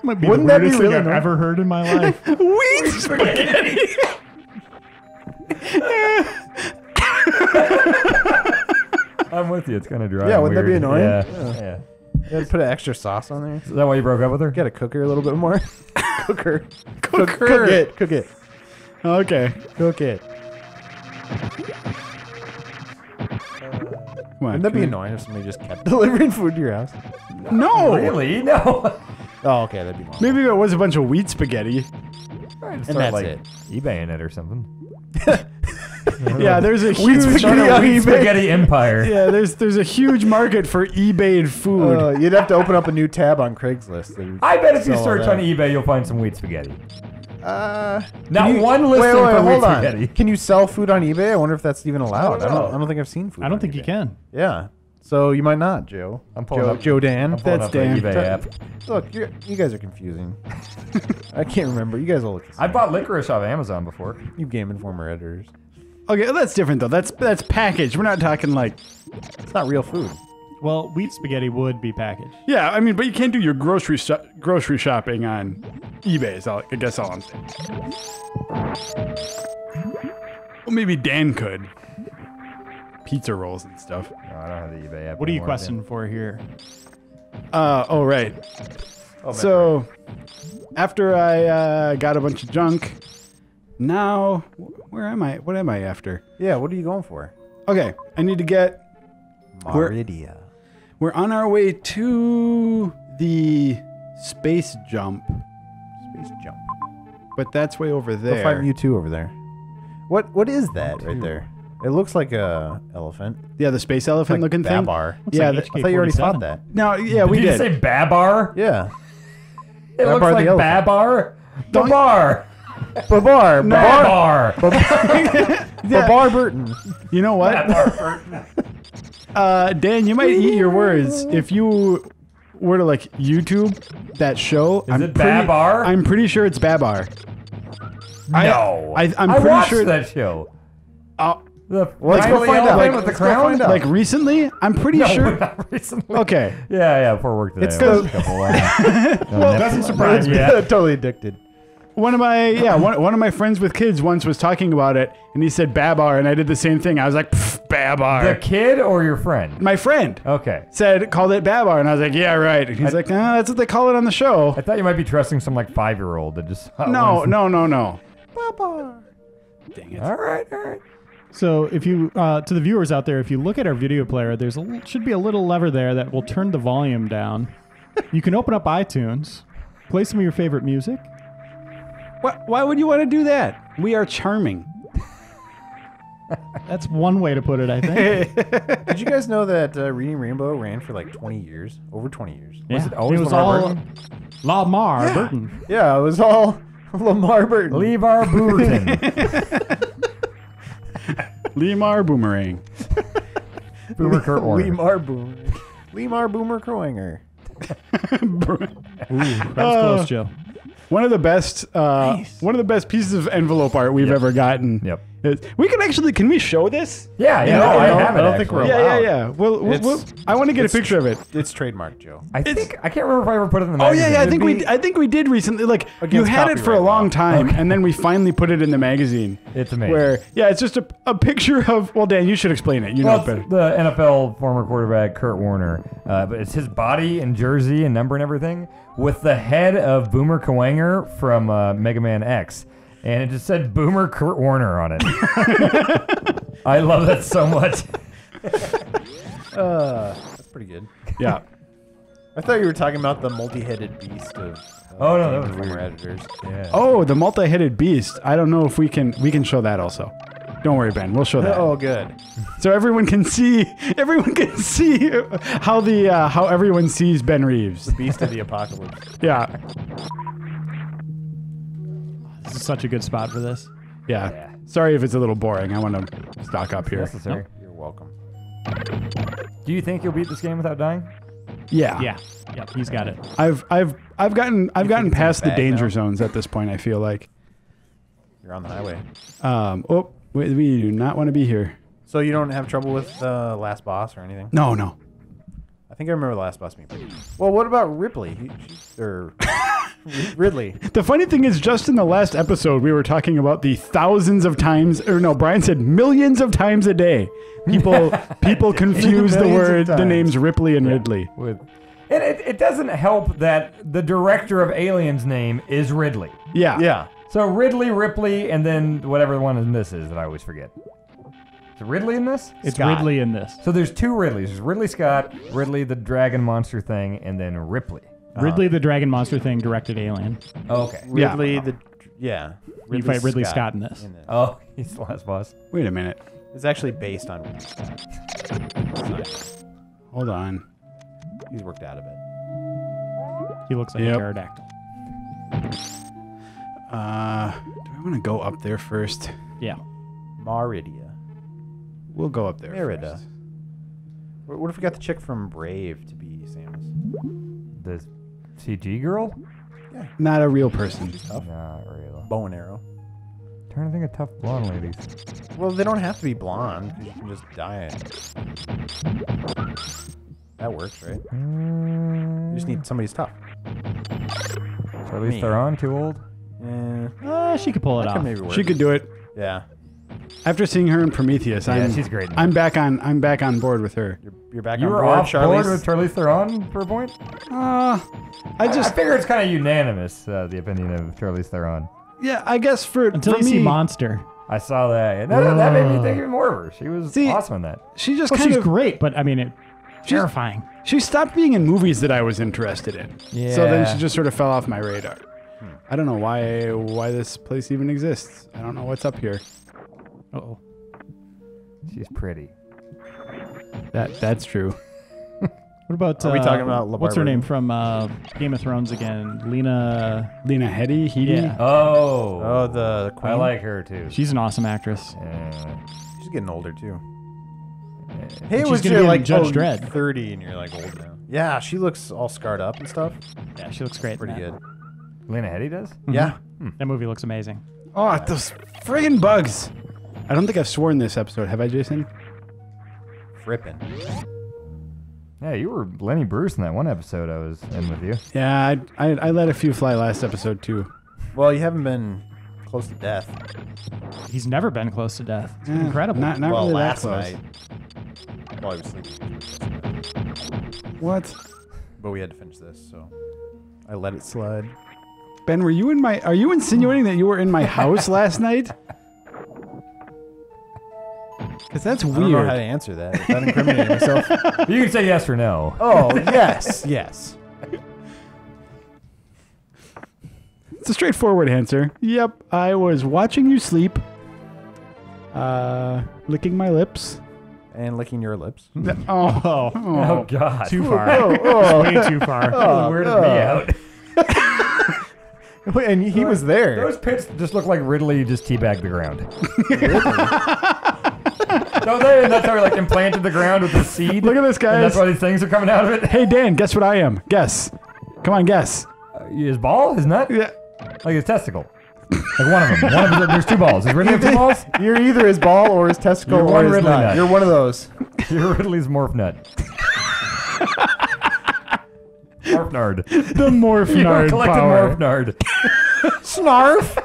Might be Wouldn't the that be weirdest thing really I've annoying? ever heard in my life. Wheat spaghetti. I'm with you. It's kind of dry. Yeah, and wouldn't that be weird. annoying? Yeah. You had to put an extra sauce on there. Is that why you broke up with her? Got to cook her a little bit more. Cook her. Cook her. Cook it. Cook it. Okay. Cook it. Come on, Wouldn't that be can annoying if somebody just kept delivering food to your house? we- No. Really? No. Oh, okay, that'd be more. Maybe it was a bunch of wheat spaghetti. And that's like it. eBaying it or something. Yeah, there's a huge spaghetti on eBay. Spaghetti empire. yeah, there's a huge market for eBayed food. You'd have to open up a new tab on Craigslist. I bet if you Sell search that. on eBay, you'll find some wheat spaghetti. Not Not one listing for wheat hold on. spaghetti. Can you sell food on eBay? I wonder if that's even allowed. I don't know. I don't think I've seen food. I don't on think you eBay. can. Yeah. So you might not, Joe. I'm pulling Joe, up- Joe Dan. I'm pulling That's up the Dan. eBay app. Look, you guys are confusing. I can't remember. You guys all look the same. I bought licorice off Amazon before. You Game Informer editors. Okay, well, that's different though. That's packaged. We're not talking like. It's not real food. Well, wheat spaghetti would be packaged. Yeah, I mean, but you can't do your grocery shopping on eBay. Is all, I guess all I'm saying. Well, maybe Dan could. Pizza rolls and stuff. No, I don't have the eBay app. What are you anymore, questioning for here? Oh right. Oh, So after I got a bunch of junk, now where am I? What am I after? Yeah, what are you going for? Okay, I need to get. Maridia. We're on our way to the space jump, Space jump. but that's way over Go there. fight Mewtwo over there. What is that right there? It looks like a elephant. Yeah, the space elephant looking thing. Babar. Yeah, like the- I thought you already HK-47. fought that. No, yeah, we Did you did. say Babar? Yeah. It looks Babar the like elephant. Babar. Don't- Babar. Babar. Babar. Babar. Babar Burton. You know what? Babar. Dan, you might eat your words if you were to like YouTube that show. Is it Babar? I'm pretty sure it's Babar. No. I'm I pretty watched sure. that show. Uh, Let's go Riley find out. Elephant with the Let's go crown? find out. like recently, I'm pretty No, sure. not recently. Okay. Yeah, before work today. It's I watched the- a couple Well, doesn't surprise me. Totally addicted. One of my one of my friends with kids once was talking about it, and he said Babar, and I did the same thing. I was like, "Pff, Babar. The kid or your friend? My friend Okay. called it Babar, and I was like, yeah, right. And he's like, no, that's what they call it on the show. I thought you might be trusting some like 5-year-old that just. No. Babar. Dang it. All right. So if you, to the viewers out there, if you look at our video player, there's should be a little lever there that will turn the volume down. You can open up iTunes, play some of your favorite music. Why would you want to do that? We are charming. That's one way to put it, I think. Did you guys know that Reading Rainbow ran for like 20 years? Over 20 years. Yeah. it always was Lamar all Burton? Lamar Burton. Yeah, it was all Lamar Burton. Levar Burton. Lemar Boomerang. Boomer Kurt Warner. Lemar Boomer Kroinger. That was close, Joe. One of the best pieces of envelope art we've ever gotten. Yep. We can we show this? Yeah, Yeah, no, I I have it. don't think we're actually. allowed. Yeah. Well, It's- I want to get a picture of it. It's trademarked, Joe. I think I can't remember if I ever put it in the Oh magazine. yeah. It'd I think we did recently. Like you Against had it for a copyright long law. time, and then we finally put it in the magazine. It's amazing. Where it's just a picture of. Well, Dan, you should explain it. You know Well, it better. it's the NFL former quarterback Kurt Warner, but it's his body and jersey and number and everything with the head of Boomer Kuwanger from Mega Man X, and it just said Boomer Kurt Warner on it. I love that so much. That's pretty good. Yeah. I thought you were talking about the multi-headed beast of Oh, no, that Game was Informer weird. editors. Yeah. Oh, the multi-headed beast. I don't know if we can show that also. Don't worry, Ben. We'll show that. Oh, good. So everyone can see how how everyone sees Ben Reeves. Beast of the apocalypse. Yeah. This is such a good spot for this. Yeah. Sorry if it's a little boring. I want to stock up here. Necessary. You're welcome. Do you think you'll beat this game without dying? Yeah. Yeah. Yep. He's got it. I've gotten it's in past the the bag danger now? zones at this point, I feel like. You're on the highway. We do not want to be here. So you don't have trouble with the last boss or anything? No, no. I think I remember the last boss being pretty. Well, what about Ripley? Or Ridley? The funny thing is, just in the last episode, we were talking about the thousands of times, or no, Brian said millions of times a day. People confuse the names Ripley and Ridley. And it doesn't help that the director of Alien's name is Ridley. Yeah. Yeah. So Ridley, Ripley, and then whatever one in this is that I always forget. Is it Ridley in this? It's Scott. Ridley in this. So there's two Ridleys. There's Ridley Scott, Ridley the dragon monster thing, and then Ripley. Ridley the Dragon Monster thing directed Alien. Oh, okay. Ridley Yeah. You fight Ridley Scott in this. Oh, he's the last boss. Wait a minute. It's actually based on Ridley Scott. Hold on. He's worked out a bit. He looks like a pterodactyl. Do I want to go up there first? Yeah. Maridia. We'll go up there Merida. first. What if we got the chick from Brave to be Samus? The CG girl? Not a real person. Not real. Bow and arrow. Trying to think of tough blonde ladies. Well, they don't have to be blonde. You can just dye it. That works, right? You just need somebody who's tough. Or at least they're on too old. She could pull it That could off. maybe work. She could do it. Yeah. After seeing her in Prometheus, she's great. I'm back on board with her. You're back You on were board, off Charlize? board with Charlize Theron for a point? I I just figure it's kind of unanimous, the opinion of Charlize Theron. yeah, I guess for Until for you see me, Monster. I saw that. That made me think even more of her. She was See, awesome in that. she just Well, kind she's of great, but I mean, terrifying. she stopped being in movies that I was interested in. So then Yeah. she just sort of fell off my radar. I don't know why this place even exists. I don't know what's up here. Uh-oh. She's pretty. That's true. What about... Are we talking about LeVar what's her Burton? name from Game of Thrones again? Lena... Lena Headey? Headey? Yeah. Oh, the queen. I like her too. She's an awesome actress. She's getting older too. And Hey, she's was gonna you be in like Judge Dredd. 30 and you're like old now? Yeah, she looks all scarred up and stuff. Yeah, she looks great. Pretty in that. good. Lena Headey does? Yeah. That movie looks amazing. Oh, those friggin' bugs. I don't think I've sworn this episode. Have I, Jason? Frippin'. Yeah, you were Lenny Bruce in that one episode I was in with you. Yeah, I let a few fly last episode too. Well, you haven't been close to death. He's never been close to death. It's Yeah, incredible. Not well, really last that close. night. Well, I was sleeping. What? But we had to finish this, so I let it slide. Ben, are you insinuating that you were in my house last night? Because that's I don't know how to weird. answer that without incriminating myself. You can say yes or no. Oh, yes, yes. It's a straightforward answer. Yep, I was watching you sleep. Licking my lips. And licking your lips. Oh, Oh, God. Too far. Oh, Way too far. Weirded me out. and he was there. Those pits just look like Ridley just teabagged the ground. Don't they? And that's how he like implanted the ground with the seed. Look at this, And guys. that's why these things are coming out of it. Hey, Dan, guess what I am? Guess. Come on, guess. His ball? His nut? Yeah. Like his testicle. Like one of them. There's two balls. Is Ridley have two balls? You're either his ball or his testicle You're or one his Ridley nut. nut. You're one of those. You're Ridley's morph nut. Morph nard. The morph You're nard collected power. morph nard. Snarf.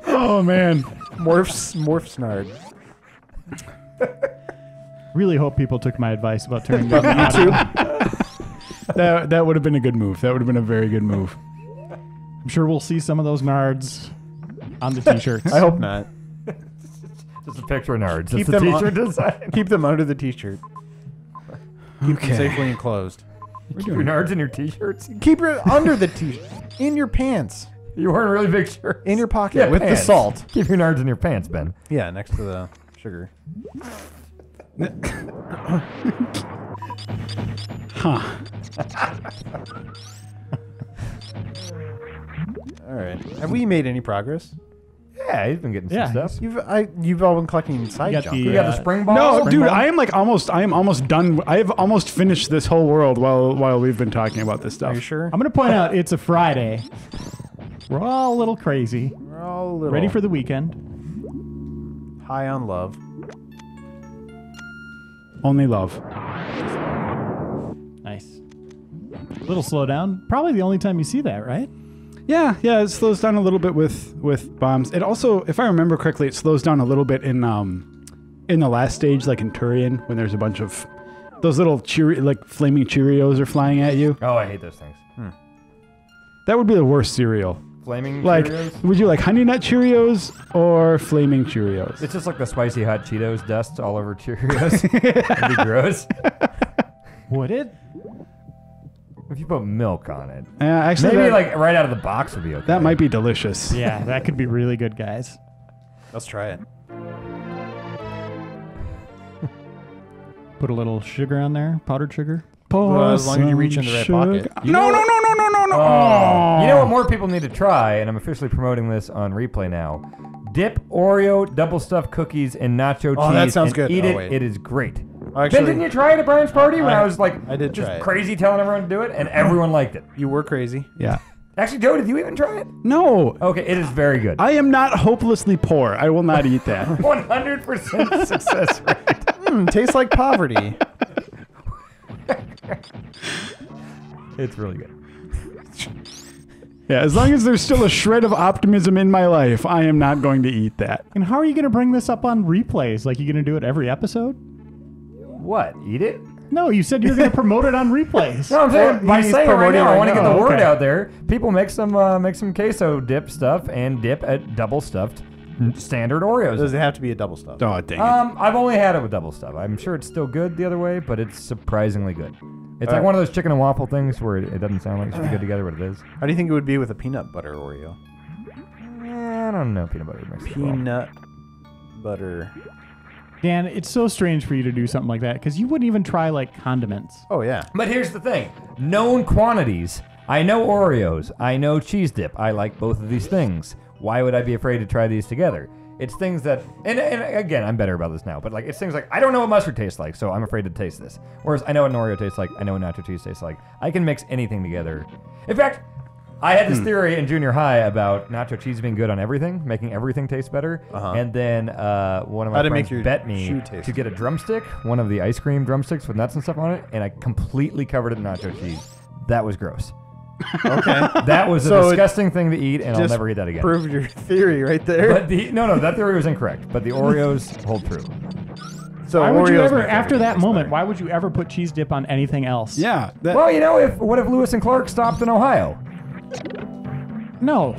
Oh, man. Morph snard. Really hope people took my advice about turning down the audio. That would have been a good move. That would have been a very good move. I'm sure we'll see some of those nards on the t-shirts. I hope not. Just a picture of nards. Keep That's the them on- t-shirt design. Keep them under the t-shirt. Keep them safely enclosed. Keep your nards in your t-shirts. Keep it under the t-shirt. In your pants. You wearing really big shirts. In your pocket Yeah, with pants. the salt. Keep your nards in your pants, Ben. Yeah, next to the sugar. Huh. All right. Have we made any progress? Yeah, he's been getting some Yeah, stuff. You've all been collecting side got junk. the, You right? got the spring ball? No, Spring dude, ball? I am almost done. I have almost finished this whole world while we've been talking about this Are stuff. you sure? I'm going to point out it's a Friday. We're all a little crazy. We're all a little Ready for the weekend. High on love. Only love. Nice. Little slow down. Probably the only time you see that, right? Yeah, it slows down a little bit with bombs. It also, if I remember correctly, it slows down a little bit in the last stage, like in Turian, when there's a bunch of those little flaming Cheerios are flying at you. Oh, I hate those things. That would be the worst cereal. Flaming Like, Cheerios? would you like Honey Nut Cheerios or Flaming Cheerios? It's just like the spicy hot Cheetos dust all over Cheerios. It'd be gross. Would it? If you put milk on it. Actually, Maybe that, like right out of the box would be okay. that might be delicious. Yeah, that could be really good, guys. Let's try it. Put a little sugar on there, powdered sugar. Well, as long as you reach in the right pocket. No. Oh. You know what more people need to try, and I'm officially promoting this on replay now. Dip Oreo double stuffed cookies in nacho cheese that sounds and good. eat Oh, it. wait. It is great. Actually, Ben, didn't you try it at Brian's party when I was like I did just try it. crazy telling everyone to do it, and everyone liked it? You were crazy. Yeah. Actually, Joe, did you even try it? No. Okay, it is very good. I am not hopelessly poor. I will not eat that. 100% success rate. Tastes like poverty. It's really good. Yeah, as long as there's still a shred of optimism in my life, I am not going to eat that. And how are you going to bring this up on replays? Like, you going to do it every episode? What? Eat it? No, you said you were going to promote it on replays. No, I'm saying by he's saying it right promoting now, I right want to get now. the word Okay. out there. People make some queso dip stuff and dip at double stuffed standard Oreos. Does it have to be a double stuff? Oh, dang it. I've only had it with double stuff. I'm sure it's still good the other way, but it's surprisingly good. It's like one of those chicken and waffle things where it doesn't sound like it should be good together, but it is. How do you think it would be with a peanut butter Oreo? I don't know. Peanut butter would mix it well. Peanut butter. Dan, it's so strange for you to do something like that because you wouldn't even try like condiments. Oh, yeah. But here's the thing. Known quantities. I know Oreos. I know cheese dip. I like both of these things. Why would I be afraid to try these together? It's things that, and again, I'm better about this now, but like it's things like, I don't know what mustard tastes like, so I'm afraid to taste this. Whereas I know what an Oreo tastes like, I know what nacho cheese tastes like. I can mix anything together. In fact, I had this theory in junior high about nacho cheese being good on everything, making everything taste better. And then one of my friends bet me to get a drumstick, one of the ice cream drumsticks with nuts and stuff on it, and I completely covered it in nacho cheese. That was gross. Okay. That was a So disgusting thing to eat, and I'll never eat that again. Proved your theory right there. But no, that theory was incorrect. But the Oreos hold true. So Why would you Oreos ever, make after that everything moment, taste why would you ever put cheese dip on anything else? Yeah. That, Well, you know, what if Lewis and Clark stopped in Ohio? No.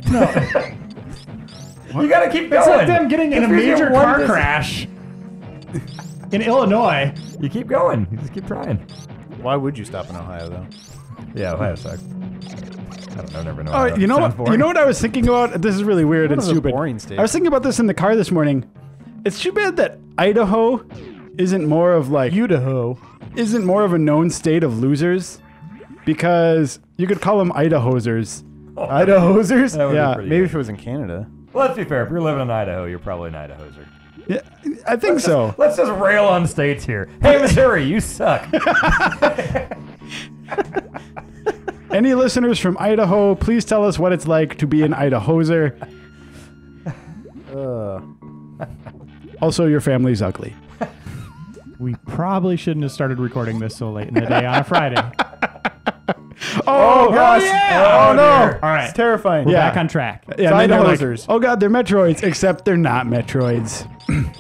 You got to keep going. It's like them getting in a Just because you major want car this- crash in Illinois. You keep going. You just keep trying. better. Why would you stop in Ohio, though? Yeah, Ohio sucks. I don't know. Never know. Oh, you know what? You know what I was thinking about? This is really weird and One of the stupid. boring states. I was thinking about this in the car this morning. It's too bad that Idaho isn't more of like Idaho. isn't more of a known state of losers, because you could call them Idahosers. Idahosers? That would be Yeah, pretty Maybe good. if it was in Canada. Well, let's be fair. If you're living in Idaho, you're probably an Idahoser. Yeah, I think so. Let's just rail on states here. Hey, Missouri, you suck. Any listeners from Idaho, please tell us what it's like to be an Idahoser. Also, your family's ugly. We probably shouldn't have started recording this so late in the day on a Friday. Oh, gosh. yeah! Oh, no. All right. It's terrifying. We're Yeah. back on track. Yeah, and then they're like, Idahosers. oh god, they're Metroids, except they're not Metroids.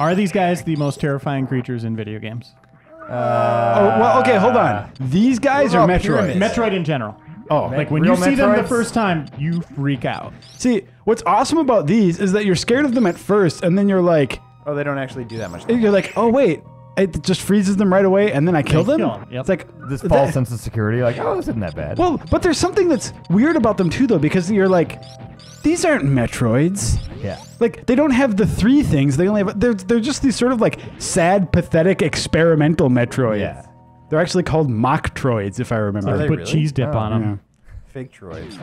Are these guys the most terrifying creatures in video games? Oh, well, okay, hold on. These guys are about Metroids. pyramids? Metroid in general. Oh, Like when Real you see them the Metroids? first time, you freak out. see, what's awesome about these is that you're scared of them at first, and then you're like, Oh, they don't actually do that much damage. oh wait, it just freezes them right away, and then I kill them. kill 'em, yep. It's like This false sense of security, like, oh, this isn't that bad. Well, but there's something that's weird about them too, though, because you're like, these aren't Metroids. Yeah. Like they don't have the three things. They only have. They're just these sort of like sad, pathetic, experimental Metroids. Yeah. They're actually called Mocktroids, if I remember. Are they Put really? cheese dip Oh, on them. Yeah. Fake droids.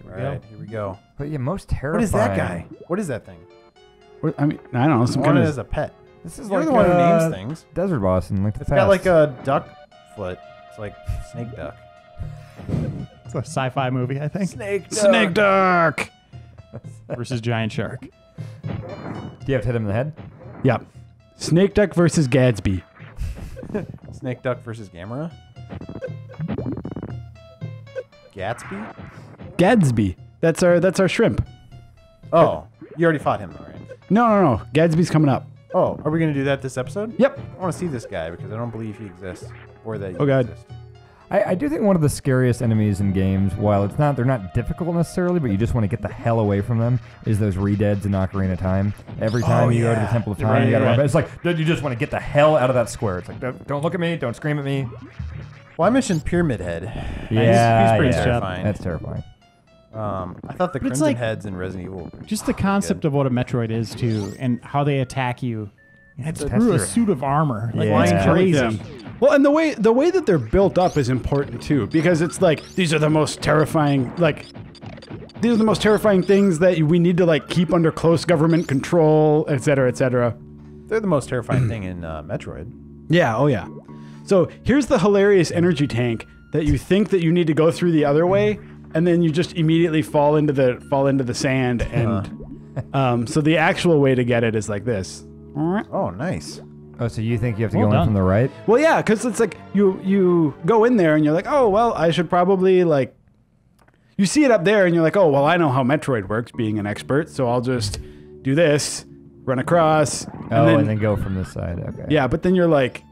Right, here we go. But yeah, most terrifying. What is that guy? What is that thing? What- I mean, I don't know. Some I kind want it of. as a pet. This is You're like the one who names things. Desert Boss in Link to the It's Past. got like a duck foot. It's like snake duck. It's a sci-fi movie, I think. Snake duck. Snake Duck. versus giant shark. Do you have to hit him in the head? Yep. Snake Duck versus Gadsby. Snake Duck versus Gamera. Gatsby? Gadsby. That's our shrimp. Oh, you already fought him, though, right? No. Gadsby's coming up. Oh, are we going to do that this episode? Yep. I want to see this guy because I don't believe he exists or that Oh, he God. exists. I do think one of the scariest enemies in games, while they're not difficult necessarily, but you just want to get the hell away from them, is those Redeads in Ocarina of Time. Every time you go to the Temple of Time, you gotta run. It's like, dude, you just want to get the hell out of that square. It's like, don't look at me, don't scream at me. Well, I mentioned Pyramid Head. Yeah, he's pretty yeah. terrifying. That's terrifying. I thought the But it's Crimson like- Heads in Resident Evil were pretty Just the concept of what a Metroid is too, and how they attack you. It's through a suit of armor. Like Yeah. it's crazy. Yeah. Well, and the way that they're built up is important too, because it's like these are the most terrifying things that we need to like keep under close government control, et cetera, et cetera. They're the most terrifying thing in Metroid. Yeah, oh yeah. So here's the hilarious energy tank that you think that you need to go through the other way, and then you just immediately fall into the sand, and so the actual way to get it is like this. Oh, nice. Oh, so you think you have to Well go in done. from the right? Well, yeah, because it's like you go in there and you're like, oh well, I should probably like. You see it up there and you're like, oh well, I know how Metroid works, being an expert, so I'll just do this, run across, And then go from this side. Okay. yeah. But then you're like,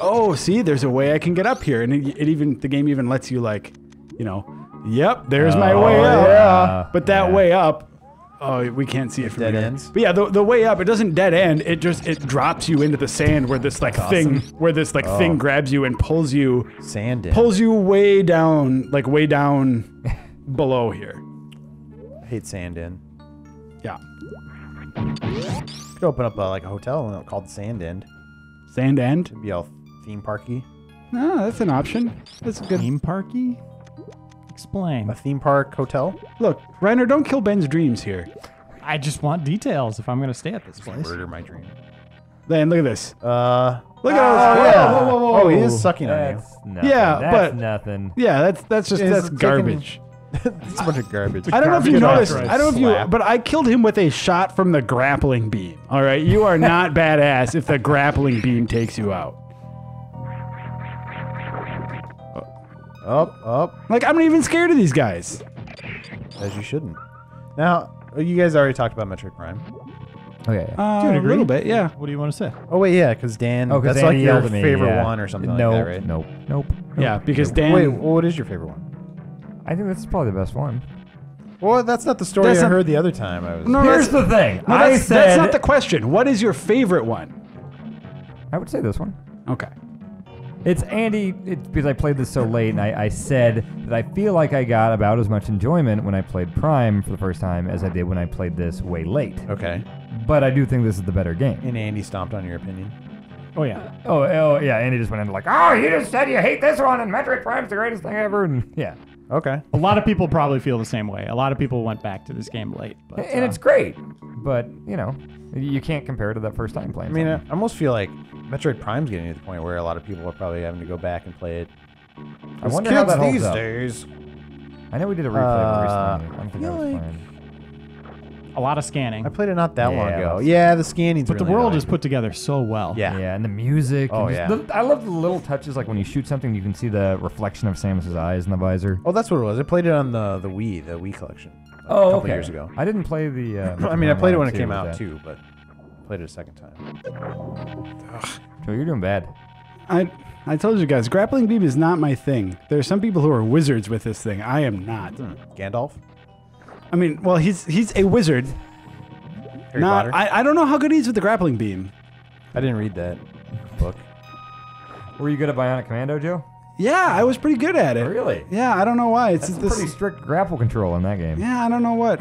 oh, see, there's a way I can get up here, and the game even lets you like, yep, there's my way up. yeah. But that way up. Oh, we can't see it from Dead here. ends? But yeah, the way up, it doesn't dead end. It drops you into the sand where this thing grabs you and pulls you way down, below here. I hate Sand Inn. Yeah, Could open up like a hotel called Sand Inn. sand end. It'd be all theme parky. Oh, that's an option. That's a good. Theme parky? Explain. A theme park hotel. Look, Reiner, don't kill Ben's dreams here. I just want details if I'm going to stay at this place. Murder my dream. Then look at this. Look Look at Oh, us. yeah. Whoa, whoa, whoa, Oh, he whoa. is sucking on you. That's nothing. Yeah, that's but- nothing. Yeah, that's It's that's taking- garbage. It's a bunch of garbage. I don't know if you Garbage noticed. after I don't know if you, slap. but I killed him with a shot from the grappling beam. All right, you are not badass if the grappling beam takes you out. Up, Like I'm not even scared of these guys. as you shouldn't. Now, you guys already talked about Metroid Prime. Okay. A little bit, yeah. What do you want to say? Oh wait, yeah, because Dan. Oh, 'cause that's Danny like your yelled at me, favorite yeah. one or something Nope, like that, right? Nope. Yeah, because Dan. Wait, well, what is your favorite one? I think this is probably the best one. Well, that's not the story That's I not- heard the other time. I was. No, Here's that's, the thing. no, I that's, said that's not the question. What is your favorite one? I would say this one. Okay. It's Andy. It's because I played this so late, and I said that I feel like I got about as much enjoyment when I played Prime for the first time as I did when I played this way late. Okay. But I do think this is the better game. And Andy stomped on your opinion. Oh, yeah. Oh yeah. Andy just went into like, oh, you just said you hate this one, and Metroid Prime's the greatest thing ever, and yeah. Okay. A lot of people probably feel the same way. A lot of people went back to this game late. But, And it's great, but you can't compare it to that first time playing. I mean, I something. almost feel like Metroid Prime's getting to the point where a lot of people are probably having to go back and play it. I wonder how that holds these up. days. I know we did a replay recently. I don't think I feel was like- playing. a lot of scanning. I played it not that long Yeah, ago. that's- Yeah, the scanning's But the really world annoying. is put together so well. Yeah. Yeah, and the music. Oh, and just yeah. I love the little touches, like when you shoot something, you can see the reflection of Samus's eyes in the visor. Oh, that's what it was. I played it on the Wii collection. A Oh, couple years ago. I didn't play the. I mean, I played it when it Metroid came with out that. too, but played it a second time. Joe, you're doing bad. I told you guys, grappling beam is not my thing. There are some people who are wizards with this thing. I am not. Gandalf? I mean, well, he's a wizard. Harry Potter? I don't know how good he is with the grappling beam. I didn't read that book. Were you good at Bionic Commando, Joe? Yeah, I was pretty good at it. Really? Yeah, I don't know why. It's That's this. pretty strict grapple control in that game. Yeah, I don't know what.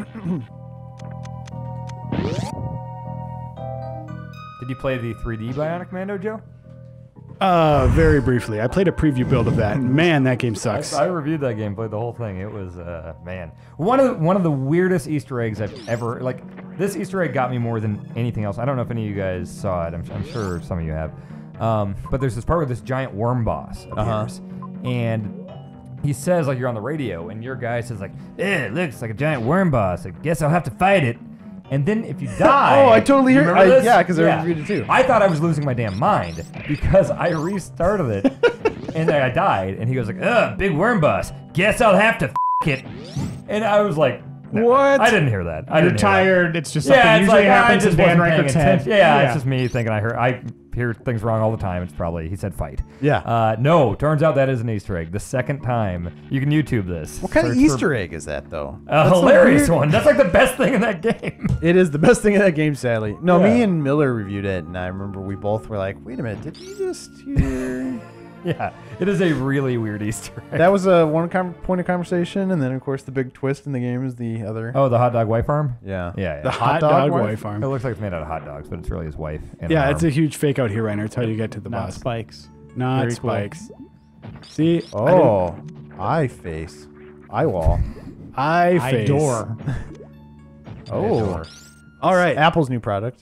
Did you play the 3D Bionic Commando, Joe? Very briefly. I played a preview build of that. Man, that game sucks. I reviewed that game, played the whole thing. It was man, one of the weirdest Easter eggs I've ever like. This Easter egg got me more than anything else. I don't know if any of you guys saw it. I'm sure some of you have. But there's this part where this giant worm boss appears, and he says, like, you're on the radio, and your guy says, like, it looks like a giant worm boss. I guess I'll have to fight it. And then if you die... Oh, I totally hear this? yeah, because I reviewed it too. I thought I was losing my damn mind because I restarted it, and I died. And he goes like, ugh, big worm boss. Guess I'll have to it. And I was like... No, What? I didn't hear that. I You're didn't hear that. tired. It's just something Yeah, it's usually like, happens in Dan wasn't paying Rickert's head. attention. Yeah, it's just me thinking I hear things wrong all the time. It's probably, he said fight. Yeah. No, turns out that is an Easter egg. The second time. You can YouTube this. What kind of Search for Easter egg is that, though? A hilarious one. That's like the best thing in that game. It is the best thing in that game, sadly. No, Yeah. me and Miller reviewed it, and I remember we both were like, wait a minute, did you just hear... Yeah, it is a really weird Easter egg. That was a point of conversation, and then, of course, the big twist in the game is the other... Oh, the hot dog wife farm? Yeah. Yeah. The yeah. hot dog dog wife? wife It farm. looks like it's made out of hot dogs, but it's really his wife. And Yeah, an it's a arm. huge fake out here, Reiner. It's how you get to the Not boss. spikes. Not Very cool. spikes. See? Oh, eye face. Eye wall. Eye face. Door. Oh. All right. Apple's new product.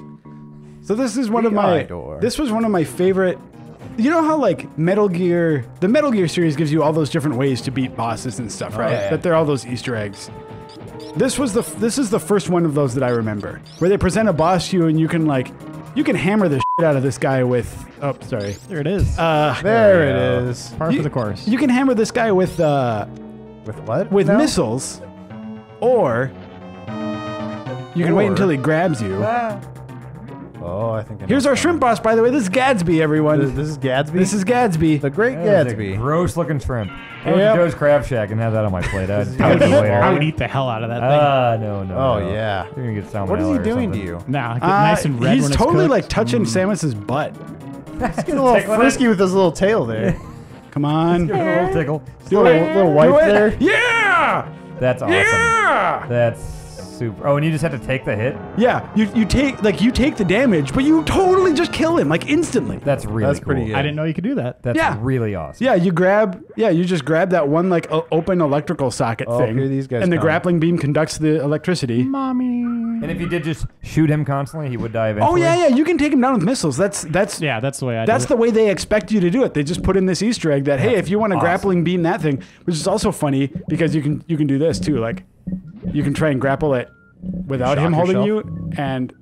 So this is one The of my. eye door. This was one of my favorite. You know how like the Metal Gear series gives you all those different ways to beat bosses and stuff, right? yeah. That they're all those Easter eggs. This is the first one of those that I remember, where they present a boss to you and you can hammer the shit out of this guy with. Oh, sorry. There it is. There it is. Par for the course. You can hammer this guy with With what? with now? missiles, or you can wait Or- until he grabs you. Oh, I think I know Here's our what's shrimp boss, by the way. This is Gadsby, everyone. coming. This is Gadsby? This is Gadsby. the Great That is a Gatsby. gross looking shrimp. I went Yep. to Joe's Crab Shack and have that on my plate. I'd I would, have it eat, later. I would eat the hell out of that thing. No. Oh, no. yeah. You're gonna get salmonella What is he or doing something. to you? Nah, get nice and red He's when it's totally cooked. like touching Samus's butt. He's getting a little frisky with his little tail there. Come on. Give it a little tickle. little wipe Do it. there. Yeah! That's awesome. Yeah! That's super. Oh, and you just have to take the hit? Yeah, you take the damage, but you totally just kill him like instantly. That's really That's cool. pretty good. I didn't know you could do that. That's Yeah. really awesome. Yeah, you just grab that one like open electrical socket Oh, thing, here these guys and the come. grappling beam conducts the electricity. Mommy. And if you did just shoot him constantly, he would die eventually. Oh yeah, you can take him down with missiles. That's Yeah, that's the way I That's do the way they expect you to do it. They just put in this Easter egg that hey, if you want to awesome. grappling beam that thing, which is also funny because you can do this too. Like you can try and grapple it without him shock holding yourself? you, and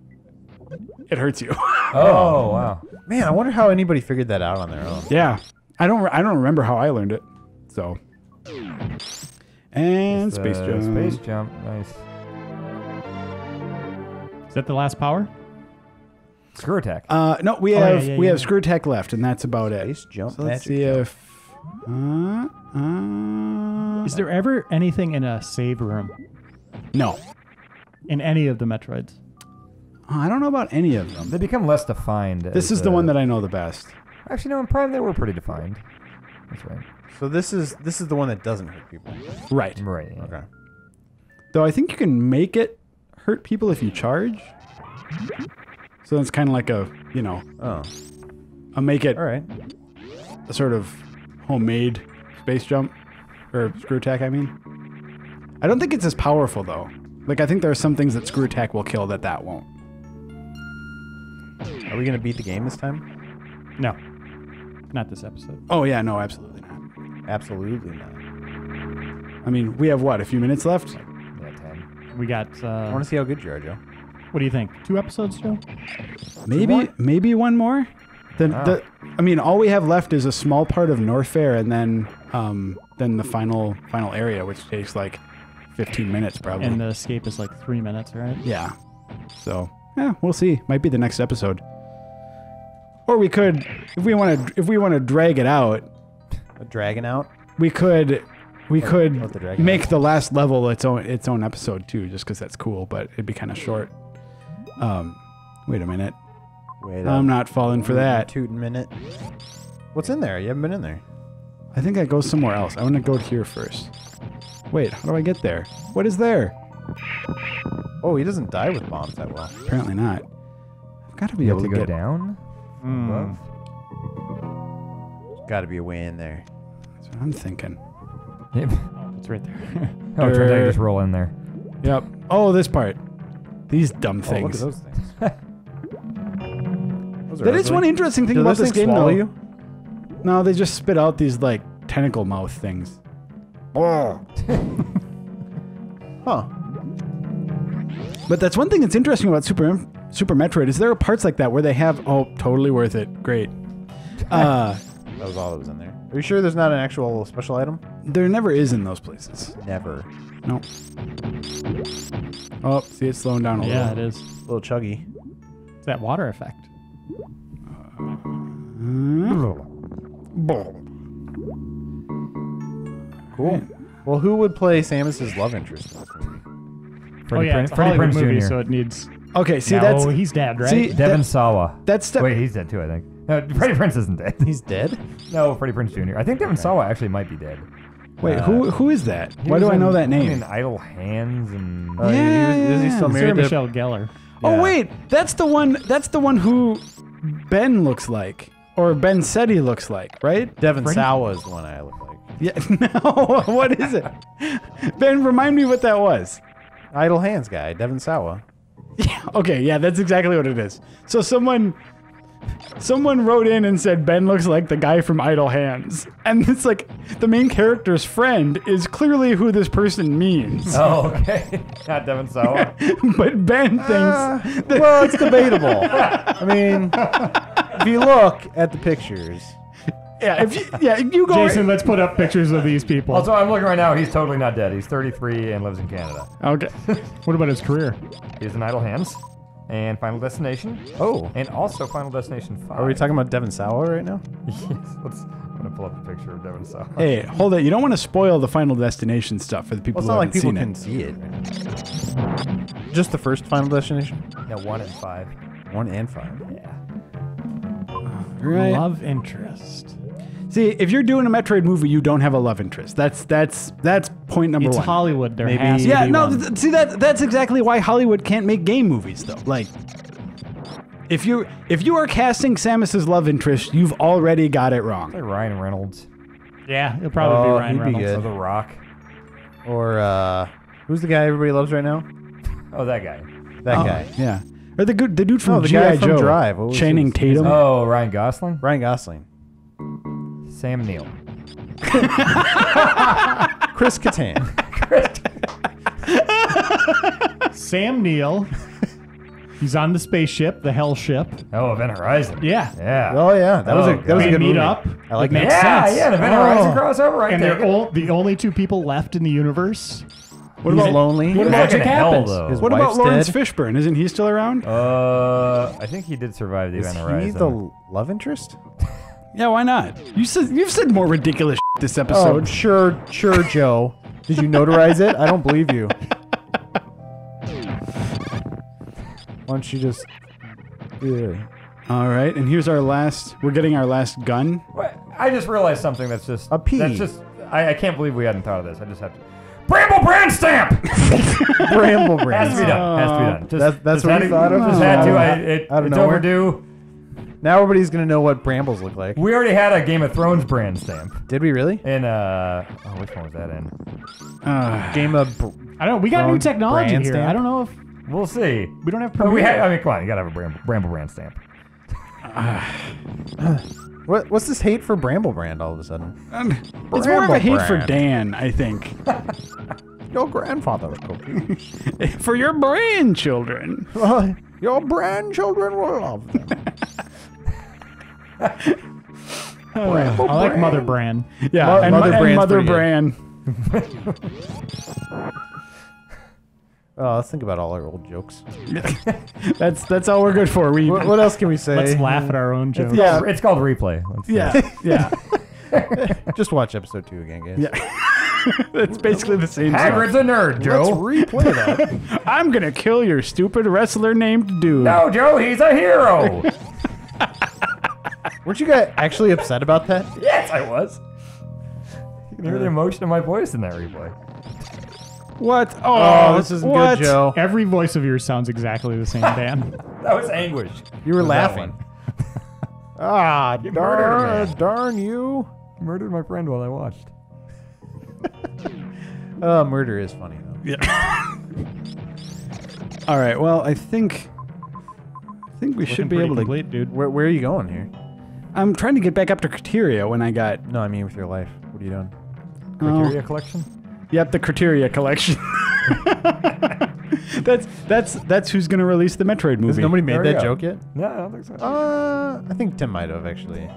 it hurts you. Oh, wow. Man, I wonder how anybody figured that out on their own. Yeah, I don't remember how I learned it. So and space jump. Space jump. Nice. it. Is that the last power? Screw attack. No, we Oh, yeah, have yeah, we yeah. have screw attack left, and that's about it. Space jump. So let's magic see jump. if. Is there ever anything in a save room No, in any of the Metroids? I don't know about any of them. They become less defined. This is the one that I know the best. Actually, no, in Prime they were pretty defined. That's right. So this is the one that doesn't hurt people. Right. Right. Yeah. Okay. Though I think you can make it hurt people if you charge. So it's kind of like a, Oh. a make it All right. a sort of homemade space jump or screw attack, I mean. I don't think it's as powerful though. Like I think there are some things that screw attack will kill that won't. Are we gonna beat the game this time? No. Not this episode. Oh yeah, no, absolutely not. Absolutely not. I mean, we have what, a few minutes left? Yeah, 10. We got, I want to see how good you are, Joe. what do you think? 2 episodes, Joe? Maybe one more? Wow. I mean, all we have left is a small part of Norfair and then the final area, which takes like 15 minutes probably. And the escape is like 3 minutes, right? Yeah. So, yeah, we'll see. Might be the next episode. Or we could, if we want to drag it out, A dragon out. we could Let the dragon make the last level its own episode too, just because that's cool. But it'd be kind of short. Wait a minute. Wait. I'm not falling for that. Tootin' minute. What's in there? You haven't been in there. I think I go somewhere else. I want to go here first. Wait, how do I get there? What is there? Oh, he doesn't die with bombs that well. Apparently not. I've got to be You able have to to go get down? Above? Got to be a way in there. That's what I'm thinking. Yep. It's right there. Oh, it turns out you just roll in there. Yep. Oh, this part. These dumb Oh, look at things. those things. That is one interesting thing Do about those this things game, swallow though. you? No, they just spit out these like tentacle mouth things. Huh. But that's one thing that's interesting about Super Metroid is there are parts like that where they have totally worth it. Great. That was all that was in there. Are you sure there's not an actual special item? There never is in those places. Never. No. Oh, see, it's slowing down a Yeah, little. it is. A little chuggy. It's that water effect. Cool. Well, who would play Samus's love interest in this movie? Freddie It's a Freddie Hollywood Prinze movie, Jr. so it needs. Okay, see, No, he's dead, right? see, Devin Sawa. that's step. Wait, he's dead too, I think. No, Freddie Prinze isn't dead. He's dead? No, Freddie Prinze Jr. I think Devin Sawa actually might be dead. Wait, who is that? He Why do was I know in- that name? In Idle Hands and Is he still Sarah married to... Michelle Gellar. Oh wait, that's the one who Ben looks like, or Ben said he looks like, right? Devin Sawa is the one I look like. Yeah. No, what is it? Ben, remind me what that was. Idle Hands guy, Devin Sawa. Yeah. Okay. Yeah, that's exactly what it is. So someone wrote in and said Ben looks like the guy from Idle Hands, and it's like the main character's friend is clearly who this person means. Oh, okay. Not Devin Sawa. But Ben thinks that Well, it's debatable. I mean, if you look at the pictures... if you go Jason, let's put up pictures of these people. Also, I'm looking right now. He's totally not dead. He's 33 and lives in Canada. Okay. What about his career? He's in Idle Hands and Final Destination. Oh, and also Final Destination 5. Are we talking about Devin Sawa right now? Yes. I'm gonna pull up a picture of Devin Sawa. Hey, hold it. You don't want to spoil the Final Destination stuff for the people Well, it's who not like haven't people seen can it. see it. Just the first Final Destination? No, 1 and 5. 1 and 5. Yeah. Right. Love interest. See, if you're doing a Metroid movie, you don't have a love interest. That's point number It's one. Hollywood. There Maybe- has to Yeah, be no. one. See that's exactly why Hollywood can't make game movies, though. Like, if you are casting Samus's love interest, you've already got it wrong. Like Ryan Reynolds Yeah, it'll probably be Oh, Ryan he'd be Reynolds. or The Rock. Or, who's the guy everybody loves right now? Oh, that guy. That Oh, guy. yeah. Or the dude from No, the G.I. guy from Joe, Drive. What was Channing his Tatum. name? Oh, Ryan Gosling. Ryan Gosling. Sam Neill. Chris Kattan. Sam Neill. He's on the spaceship, the Hell Ship. Oh, Event Horizon. Yeah. Yeah. Oh, yeah. That was a They good meet movie. up. I like It makes that. Yeah, sense. yeah, an Event Horizon crossover right And there. they're the only two people left in the universe. What about Lonely? What It's about not gonna Magic hell, Happens? though. His What about wife's Lawrence dead? Fishburne? Isn't he still around? I think he did survive the Is Event he Horizon. the love interest? Yeah, why not? You've said more ridiculous this episode. Oh, sure, Joe. Did you notarize it? I don't believe you. Why don't you just... Yeah. All right, and here's our last. We're getting our last gun. What? I just realized something that's just A P. That's just I can't believe we hadn't thought of this. I just have to. Bramble brand stamp. Bramble Has Brands. to be done. Has to be done. Just, That's just what had you to- thought of? Just had to. Out of It's nowhere? overdue. Now everybody's going to know what brambles look like. We already had a Game of Thrones brand stamp Did we really? in which one was that in? Game of... I don't. We got new Thrones technology brand here. stamp? I don't know if We'll see. we don't have But we Premiere. had. I mean, come on, you gotta have a Bramble brand stamp. What's this hate for Bramble Brand all of a sudden? It's more of a hate for brand. Dan, I think. Your grandfather's cookie. For your grandchildren. Your grandchildren will love them. I like Mother Brand. Yeah, and Mother Brand's Mother pretty Brand. good. Oh, let's think about all our old jokes. That's all we're good for. We What else can we say? Let's laugh at our own jokes. Yeah. It's called replay. Let's see. yeah, yeah. Just watch episode 2 again, guys. Yeah. It's basically the same Hagrid's stuff. a nerd, Let's Joe. replay that. I'm gonna kill your stupid wrestler named Dude. No, Joe, he's a hero. Weren't you guys actually upset about that? Yes, I was. You can hear the emotion in my voice in that replay. What? Oh, this isn't what? good, Joe. Every voice of yours sounds exactly the same, Dan. That was anguish. You were Was that laughing. one. You murdered me. Darn you. Murdered my friend while I watched. Murder is funny, though. Yeah. All right. Well, I think we should be able to. complete, dude. Where are you going here? I'm trying to get back up to criteria when I got. No, I mean with your life. What are you doing? Criteria collection? Yep, the Criteria collection. That's who's gonna release the Metroid movie. Has nobody made There we that go. joke yet? No, I don't think so. I think Tim might have actually.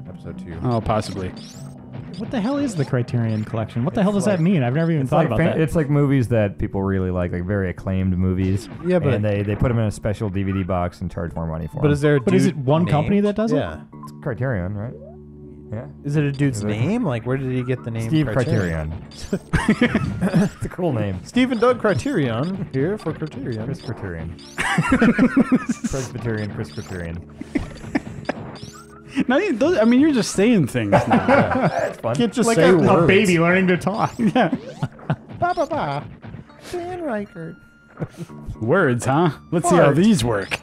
Episode 2. Oh, possibly. What the hell is the Criterion Collection? What the hell does like- that mean? I've never even thought about that. It's like movies that people really like very acclaimed movies. Yeah, but- and they put them in a special DVD box and charge more money for them. But is there? A But is dude it one company named? that does it? Yeah. It's Criterion, right? Yeah. Is it a dude's Is it- name? Like, where did he get the name? Steve Criterion. It's a cool name. Steve and Doug Criterion here for Criterion. Chris Criterion. Presbyterian Chris Criterion. No, I mean, you're just saying things now. That's fun. Can't just Like say a words. baby learning to talk. Yeah. Ba ba ba. Dan Ryckert. Words, huh? Let's see how Fart. these work.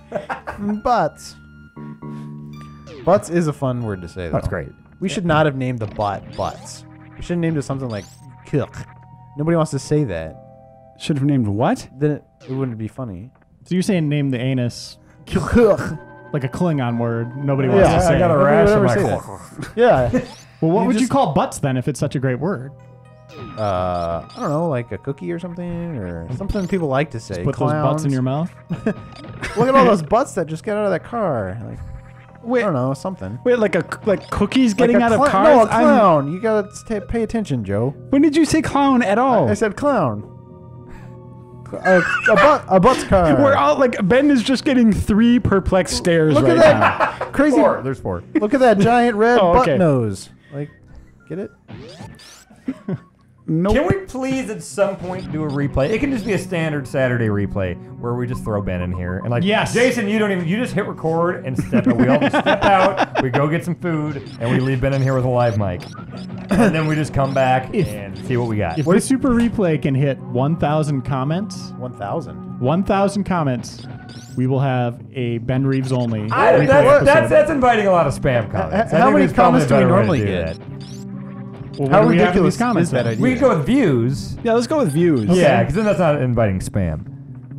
Butts. Butts is a fun word to say, though. That's great. We should not have named the butt Butts. We should have named it something like Kilk. Nobody wants to say that. Should have named what? Then it wouldn't be funny. So you're saying name the anus Kilk. like a Klingon word nobody wants Yeah, to say. I got a Nobody rash would on ever my say that. Yeah. Well, what You would you just- call butts then if it's such a great word? I don't know, like a cookie or something, or something people like to say. Put those butts in your mouth? Look at all those butts that just got out of that car. Like, Wait, I don't know, something. wait, like cookies getting Like a out of clown- cars? No, a clown. You gotta pay attention, Joe. When did you say clown at all? I said clown. A butt's car. We're all like Ben is just getting 3 perplexed stares Look right at now. that crazy. Four. There's 4. Look at that giant red Oh, butt okay. nose. Like, get it? Nope. Can we please at some point do a replay? It can just be a standard Saturday replay where we just throw Ben in here and like, Yes. Jason, you just hit record and step out. We all just step out, we go get some food, and we leave Ben in here with a live mic. And then we just come back and see what we got. If the Super Replay can hit 1,000 comments, 1,000. 1,000 comments, we will have a Ben Reeves only replay That's episode. inviting a lot of spam comments. I How think many there's probably comments a do we better way to normally do get? that. Well, How what do we have in ridiculous these comments is that then? idea? We can go with views. Yeah, let's go with views. Yeah, because then that's not inviting spam.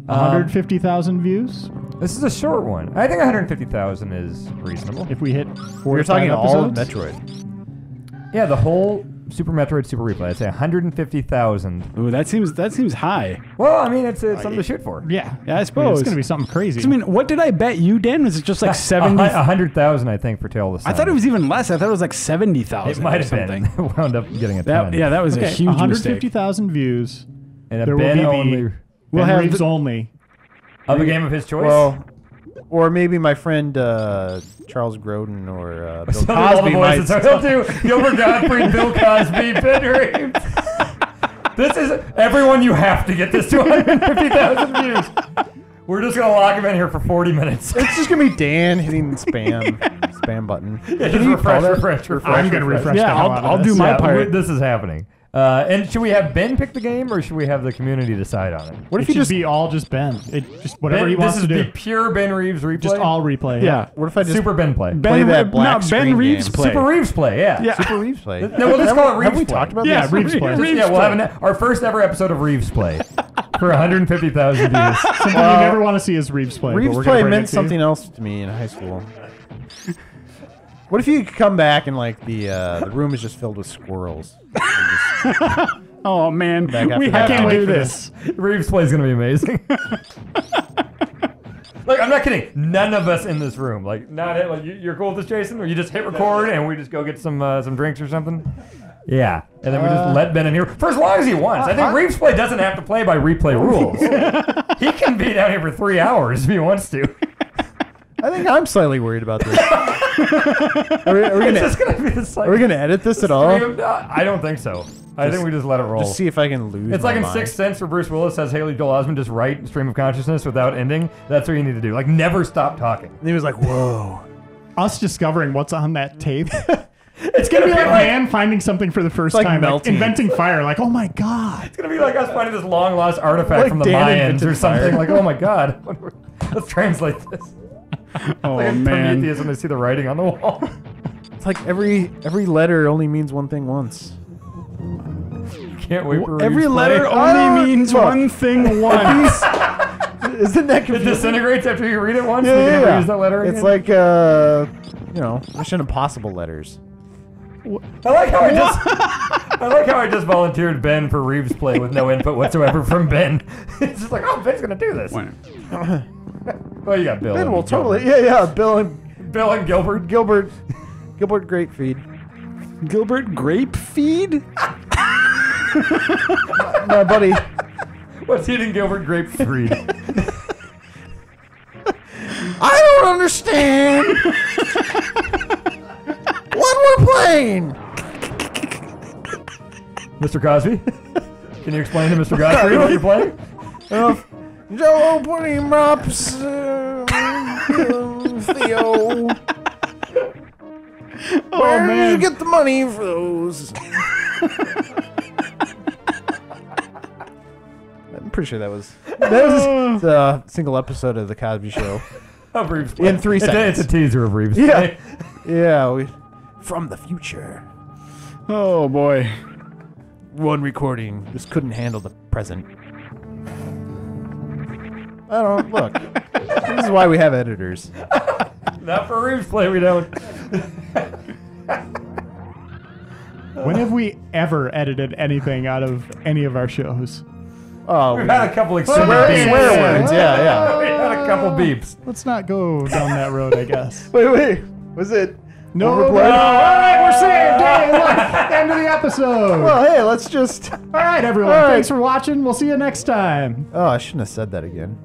150,000 views This is a short one. I think 150,000 is reasonable. if we hit 4 We're to 5 talking all of episodes. Metroid. Yeah, the whole Super Metroid Super Replay. I'd say 150,000. Ooh, that seems high. Well, I mean, it's something to shoot for. Yeah. Yeah, I suppose. It's going to be something crazy. I mean, what did I bet you, Dan? Was it just like 70? 100,000, I think, for Tale of the Sun. I thought it was even less. I thought it was like 70,000. It might have something. been. Wound up getting a ton. That was a okay, huge mistake. 150,000 views. And a There will Ben be the only We'll Ben have Reeves the- only. of a game of his choice. Well, or maybe my friend Charles Grodin or Bill So all the Cosby might. voices are he'll do Gilbert Gottfried, Bill Cosby, Ben Reeves. This is everyone. You have to get this to 150,000 views. We're just gonna lock him in here for 40 minutes. It's just gonna be Dan hitting the spam button. Yeah, just refresh. I'm going to refresh Yeah, the hell out of I'll this. do my Yeah, part. this is happening. And should we have Ben pick the game, or should we have the community decide on it? What It if you should just? be all just Ben. Just whatever he wants this to is do. the pure Ben Reeves replay. Just all replay. Yeah. What if I just Super Ben play. play that black Ben screen Reeves game? play. Super Reeves play. Yeah. Yeah. Super Reeves play? No, we'll just call it Have Reeves we play. talked about Yeah, this? Reeves play. Reeves Yeah, we'll play. have our first ever episode of Reeves play for 150,000 views. Something you never want to see is Reeves play. but Reeves we're gonna play bring it meant to you. something else to me in high school. What if you could come back and like the room is just filled with squirrels? Oh man, Back after we that. have Can't to wait do for this. Reeves play is going to be amazing. Like, I'm not kidding. None of us in this room, like, not it. Like, you're cool with this, Jason? Or you just hit record and we just go get some drinks or something? Yeah. And then we just let Ben in here for as long as he wants. I think Reeves play doesn't have to play by replay rules. He can be down here for 3 hours if he wants to. I think I'm slightly worried about this. Are we Is gonna this going to be the are we gonna edit this at all? I don't think so. I think we just let it roll. Just see if I can lose. It's my like in mind. Sixth Sense where Bruce Willis has Haley Joel Osment just write stream of consciousness without ending. That's what you need to do. Like, never stop talking. And he was like, "Whoa." Us discovering what's on that tape. It's Gonna be like man finding something for the first like time, like melting. inventing fire. Like, oh my god! It's gonna be like us finding this long lost artifact Like from the Dan Mayans invented or something. fire. Like, oh my god, let's translate this. Oh Like in man, Prometheus when they see the writing on the wall. It's like every letter only means one thing once. Can't wait for every Reeves letter play. only means Look. one thing once. Isn't that It confusing? disintegrates after you read it once. Yeah, and you yeah, can never yeah. use that letter again. It's like Mission Impossible letters. I like how I just I like how I just volunteered Ben for Reeves play with no input whatsoever from Ben. It's just like, oh, Ben's gonna do this. Well, you got Bill. Ben and will totally. Gilbert. Yeah, Bill and Gilbert. Gilbert Grape Feed. Gilbert Grape Feed? My buddy. What's eating Gilbert Grapefruit? I don't understand what we're playing. Mr. Cosby? Can you explain to Mr. Godfrey what you're playing? Joe Putty Mops, Theo. Where did you get the money for those? I'm pretty sure that was a single episode of the Cosby Show. Of Reeves In 3 seconds. It's a teaser of Reeves. Yeah, yeah. From the future. Oh, boy. One recording just couldn't handle the present. I don't look. This is why we have editors. Not for Reeves play, we don't. When have we ever edited anything out of any of our shows? Oh, We've had a couple extended swear beeps. words. Yeah. We had a couple beeps. Let's not go down that road, I guess. Wait. Was it? No, Overplayed? all right, we're saved. Hey, look, end of the episode. Well, hey, let's just. All right, everyone. All right. Thanks for watching. We'll see you next time. Oh, I shouldn't have said that again.